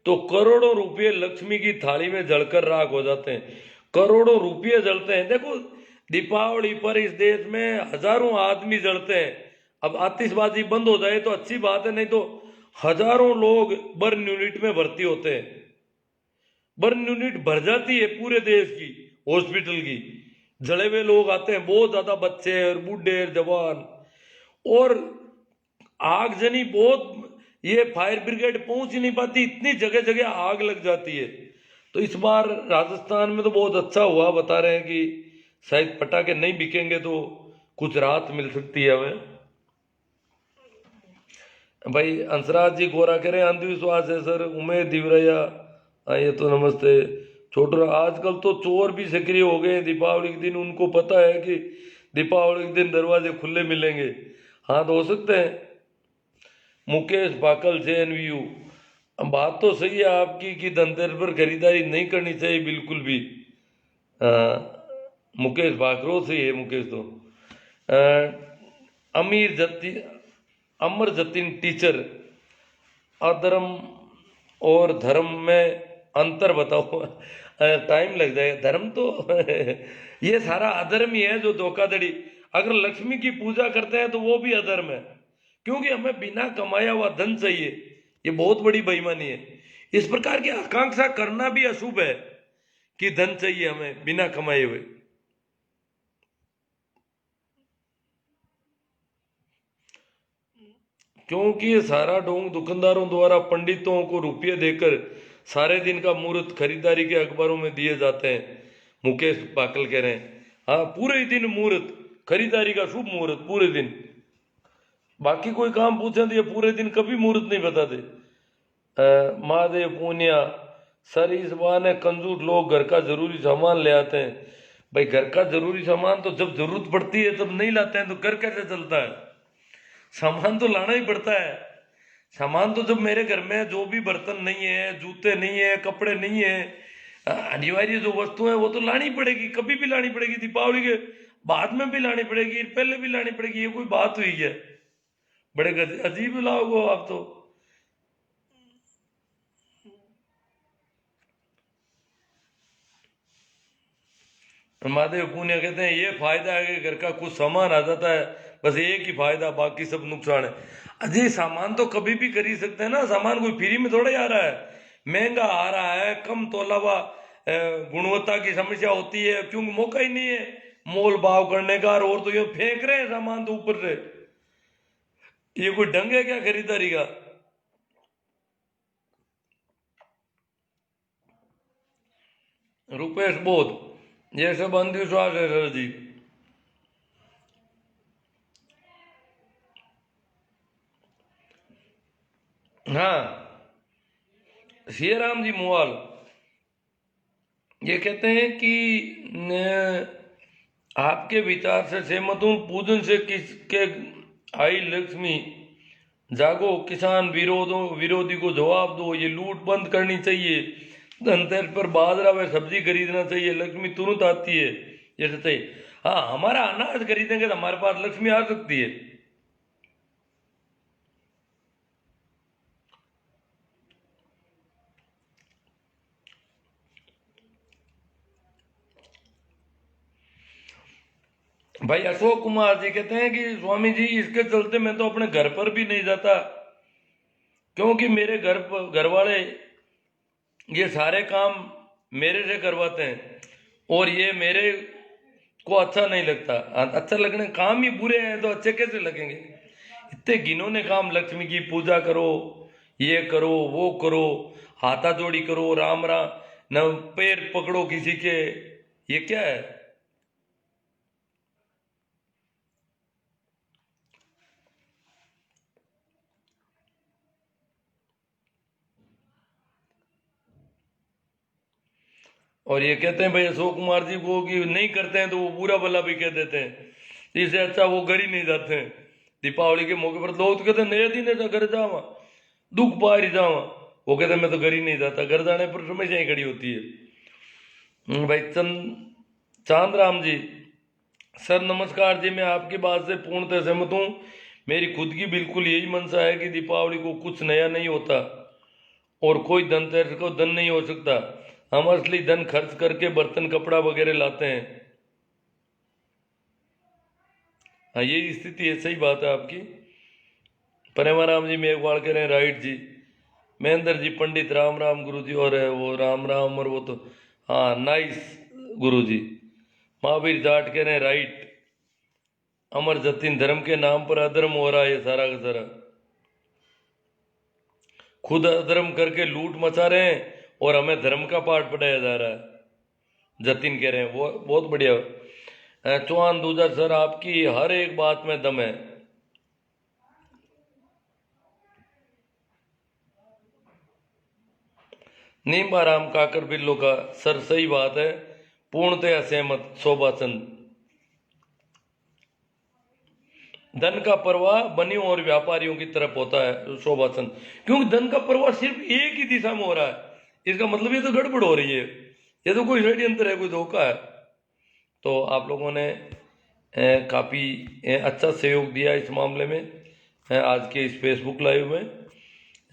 तो करोड़ों रुपये लक्ष्मी की थाली में जलकर राख हो जाते हैं। करोड़ों रुपये जलते हैं। देखो दीपावली पर इस देश में हजारों आदमी जलते हैं। अब आतिशबाजी बंद हो जाए तो अच्छी बात है, नहीं तो हजारों लोग बर्न यूनिट में भर्ती होते हैं। बर्न यूनिट भर जाती है पूरे देश की, हॉस्पिटल की। जले हुए लोग आते हैं, बहुत ज्यादा बच्चे और बूढ़े और जवान। और आगजनी बहुत, ये फायर ब्रिगेड पहुंच ही नहीं पाती, इतनी जगह जगह आग लग जाती है। तो इस बार राजस्थान में तो बहुत अच्छा हुआ, बता रहे हैं कि शायद पटाखे नहीं बिकेंगे तो कुछ राहत मिल सकती है हमें। भाई हंसराज जी गोरा कह रहे हैं अंधविश्वास है सर। उमेद दिवरैया ये तो नमस्ते। छोटू आजकल तो चोर भी सक्रिय हो गए हैं दीपावली के दिन, उनको पता है कि दीपावली के दिन दरवाजे खुले मिलेंगे। हाँ तो हो सकते हैं। मुकेश बाकल JNVU, बात तो सही है आपकी कि धनतेरस पर खरीदारी नहीं करनी चाहिए बिल्कुल भी। मुकेश बाकरो से है मुकेश तो। अमीर जतिन, अमर जतिन टीचर, अधर्म और धर्म में अंतर बताओ। टाइम लग जाएगा। धर्म तो ये सारा अधर्म ही है जो धोखाधड़ी। अगर लक्ष्मी की पूजा करते हैं तो वो भी अधर्म है, क्योंकि हमें बिना कमाया हुआ धन चाहिए। ये बहुत बड़ी बेईमानी है। इस प्रकार की आकांक्षा करना भी अशुभ है कि धन चाहिए हमें बिना कमाए हुए। क्योंकि ये सारा ढोंग दुकानदारों द्वारा पंडितों को रुपये देकर सारे दिन का मुहूर्त खरीदारी के अखबारों में दिए जाते हैं। मुकेश पाकल कह रहे हैं हाँ, पूरे ही दिन मुहूर्त खरीदारी का, शुभ मुहूर्त पूरे दिन। बाकी कोई काम पूछे तो ये पूरे दिन कभी मुहूर्त नहीं बताते। महादेव पूनिया, सर इस बहाने कंजूस लोग घर का जरूरी सामान ले आते हैं। भाई घर का जरूरी सामान तो जब जरूरत पड़ती है तब नहीं लाते हैं तो घर कैसे चलता है? सामान तो लाना ही पड़ता है। सामान तो जब मेरे घर में जो भी बर्तन नहीं है, जूते नहीं है, कपड़े नहीं है, अनिवार्य जो वस्तु है वो तो लानी पड़ेगी, कभी भी लानी पड़ेगी। दीपावली के बाद में भी लानी पड़ेगी, पहले भी लानी पड़ेगी। ये कोई बात हुई है? बड़े अजीब लोग हो आप तो। महादेव पुण्य कहते हैं ये फायदा है कि घर का कुछ सामान आ जाता है, बस एक ही फायदा, बाकी सब नुकसान है। अजय सामान तो कभी भी खरीद सकते हैं ना, सामान कोई फ्री में थोड़ा ही आ रहा है। महंगा आ रहा है, कम तो अलावा गुणवत्ता की समस्या होती है, क्योंकि मौका ही नहीं है मोल भाव करने का। और तो ये फेंक रहे हैं सामान तो ऊपर से, ये कोई ढंग है क्या खरीदारी का? रुपेश बोध, ये सब अंधविश्वास है सर जी। हाँ, सियाराम जी मुआल ये कहते हैं कि आपके विचार से सहमत हूं, पूजन से किसके आई लक्ष्मी, जागो किसान विरोधी को जवाब दो, ये लूट बंद करनी चाहिए। धनतेरस पर बाजरा व सब्जी खरीदना चाहिए, लक्ष्मी तुरंत आती है। ये सच है। हाँ, हमारा अनाज खरीदेंगे तो हमारे पास लक्ष्मी आ सकती है। भाई अशोक कुमार जी कहते हैं कि स्वामी जी इसके चलते मैं तो अपने घर पर भी नहीं जाता, क्योंकि मेरे घर वाले ये सारे काम मेरे से करवाते हैं और ये मेरे को अच्छा नहीं लगता। अच्छा लगने काम ही बुरे हैं तो अच्छे कैसे लगेंगे? इतने घिनौने काम, लक्ष्मी की पूजा करो, ये करो, वो करो, हाथा जोड़ी करो, राम राम, न पैर पकड़ो किसी के, ये क्या है? और ये कहते हैं भाई अशोक कुमार जी को कि नहीं करते हैं तो वो बुरा भला भी कह देते हैं, इससे अच्छा वो घर ही नहीं जाते हैं। दीपावली के मौके पर लोग तो कहते हैं नया दिन है तो घर जावा, दुख पार जावा, वो कहते हैं मैं तो घर ही नहीं जाता। घर जाने पर समस्या ही खड़ी होती है। भाई चांद राम जी, सर नमस्कार जी, मैं आपकी बात से पूर्णतः सहमत हूँ। मेरी खुद की बिल्कुल यही मंशा है कि दीपावली को कुछ नया नहीं होता और कोई धनतेरस को धन नहीं हो सकता। हम असली धन खर्च करके बर्तन कपड़ा वगैरह लाते हैं। हाँ यही स्थिति है, सही बात है आपकी। प्रेमाराम जी मेघवाल कह रहे हैं राइट जी। महेंद्र जी पंडित राम राम गुरु जी, और वो राम राम, और वो तो हाँ नाइस गुरु जी। महावीर जाट कह रहे हैं राइट। अमर जतीन धर्म के नाम पर अधर्म हो रहा है ये सारा का सारा, खुद अधर्म करके लूट मचा रहे हैं और हमें धर्म का पाठ पढ़ाया जा रहा है। जतिन कह रहे हैं वो बहुत बढ़िया। चौहान दूजा सर आपकी हर एक बात में दम है। नीम आराम काकर बिल्लो का सर सही बात है, पूर्णतः असहमत। शोभा चंद, धन का प्रवाह बनियों और व्यापारियों की तरफ होता है। शोभा चंद, क्योंकि धन का प्रवाह सिर्फ एक ही दिशा में हो रहा है, इसका मतलब ये तो गड़बड़ हो रही है, ये तो कोई षड्यंत्र है, कोई धोखा है। तो आप लोगों ने काफ़ी अच्छा सहयोग दिया इस मामले में, आज के इस फेसबुक लाइव में।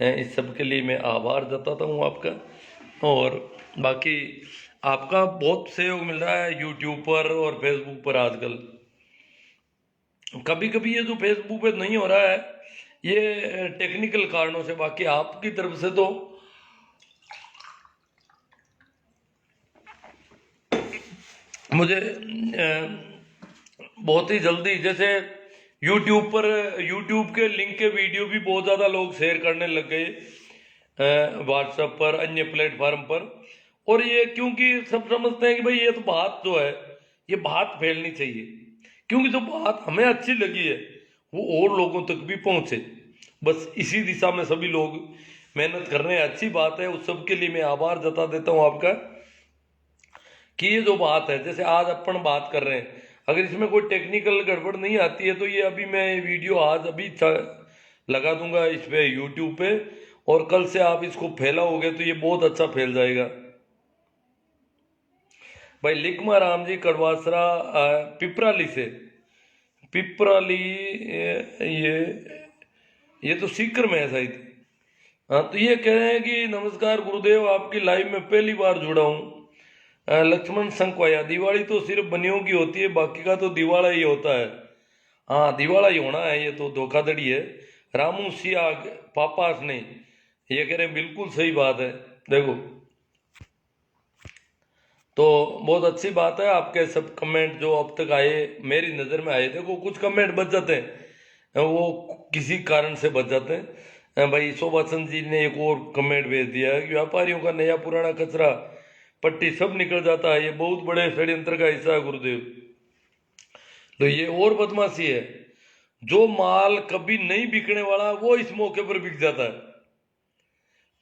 इस सब के लिए मैं आभार जताता हूँ आपका। और बाकी आपका बहुत सहयोग मिल रहा है यूट्यूब पर और फेसबुक पर आजकल। कभी कभी ये जो फेसबुक पे नहीं हो रहा है ये टेक्निकल कारणों से, बाकी आपकी तरफ से तो मुझे बहुत ही जल्दी, जैसे यूट्यूब के लिंक के वीडियो भी बहुत ज़्यादा लोग शेयर करने लग गए व्हाट्सएप पर, अन्य प्लेटफार्म पर। और ये क्योंकि सब समझते हैं कि भाई ये तो बात जो है ये बात फैलनी चाहिए, क्योंकि जो बात हमें अच्छी लगी है वो और लोगों तक भी पहुंचे। बस इसी दिशा में सभी लोग मेहनत कर रहे हैं, अच्छी बात है। उस सब के लिए मैं आभार जता देता हूँ आपका कि ये जो बात है, जैसे आज अपन बात कर रहे हैं, अगर इसमें कोई टेक्निकल गड़बड़ नहीं आती है तो ये अभी मैं वीडियो आज अभी लगा दूंगा इस पे यूट्यूब पे, और कल से आप इसको फैलाओगे तो ये बहुत अच्छा फैल जाएगा। भाई लिखमा राम जी कड़वासरा पिपराली से, पिपराली ये तो सीकर में है शायद। हाँ तो ये कह रहे हैं कि नमस्कार गुरुदेव, आपकी लाइव में पहली बार जुड़ा हूँ। लक्ष्मण संकवाया, दिवाली तो सिर्फ बनियों की होती है, बाकी का तो दिवाला ही होता है। हाँ दिवाला ही होना है, ये तो धोखाधड़ी है। रामू सियाग पापास नहीं, ये कह रहे हैं बिल्कुल सही बात है। देखो तो बहुत अच्छी बात है, आपके सब कमेंट जो अब तक आए मेरी नज़र में आए, देखो कुछ कमेंट बच जाते हैं, वो किसी कारण से बच जाते हैं। भाई शोभा चंद जी ने एक और कमेंट भेज दिया है कि व्यापारियों का नया पुराना कचरा पट्टी सब निकल जाता है, ये बहुत बड़े षड्यंत्र का हिस्सा है गुरुदेव। तो ये और बदमाशी है, जो माल कभी नहीं बिकने वाला वो इस मौके पर बिक जाता है।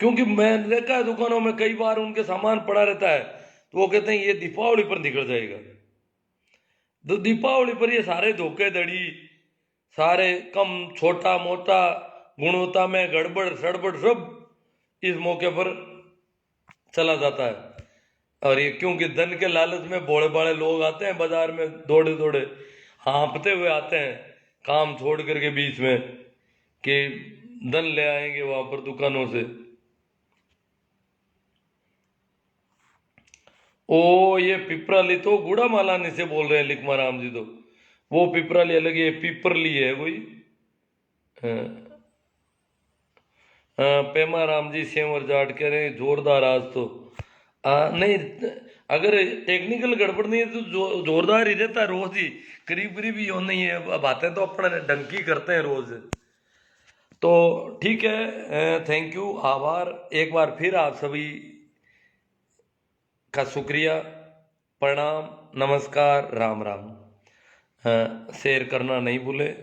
क्योंकि मैंने देखा है दुकानों में कई बार उनके सामान पड़ा रहता है तो वो कहते हैं ये दीपावली पर निकल जाएगा। तो दीपावली पर ये सारे धोखेधड़ी, सारे कम छोटा मोटा गुणवत्ता में गड़बड़ सड़बड़ सब इस मौके पर चला जाता है। और ये क्योंकि धन के लालच में भोले भाले लोग आते हैं बाजार में, दौड़े दौड़े हाँफते हुए आते हैं काम छोड़ करके बीच में, कि धन ले आएंगे वहां पर दुकानों से। ओ ये पिपराली तो गुड़ा मालानी से बोल रहे हैं लिखमा राम जी, तो वो पिपराली अलग है, पिपरली है कोई। हाँ, हाँ, पेमा राम जी सेवर जाट कह रहे हैं जोरदार आज तो। नहीं, अगर टेक्निकल गड़बड़ नहीं है तो जोरदार ही रहता है रोज ही, करीब करीब ही नहीं है, बातें तो अपना डंकी करते हैं रोज। तो ठीक है, थैंक यू, आभार एक बार फिर आप सभी का शुक्रिया, प्रणाम, नमस्कार, राम राम। शेयर करना नहीं भूले।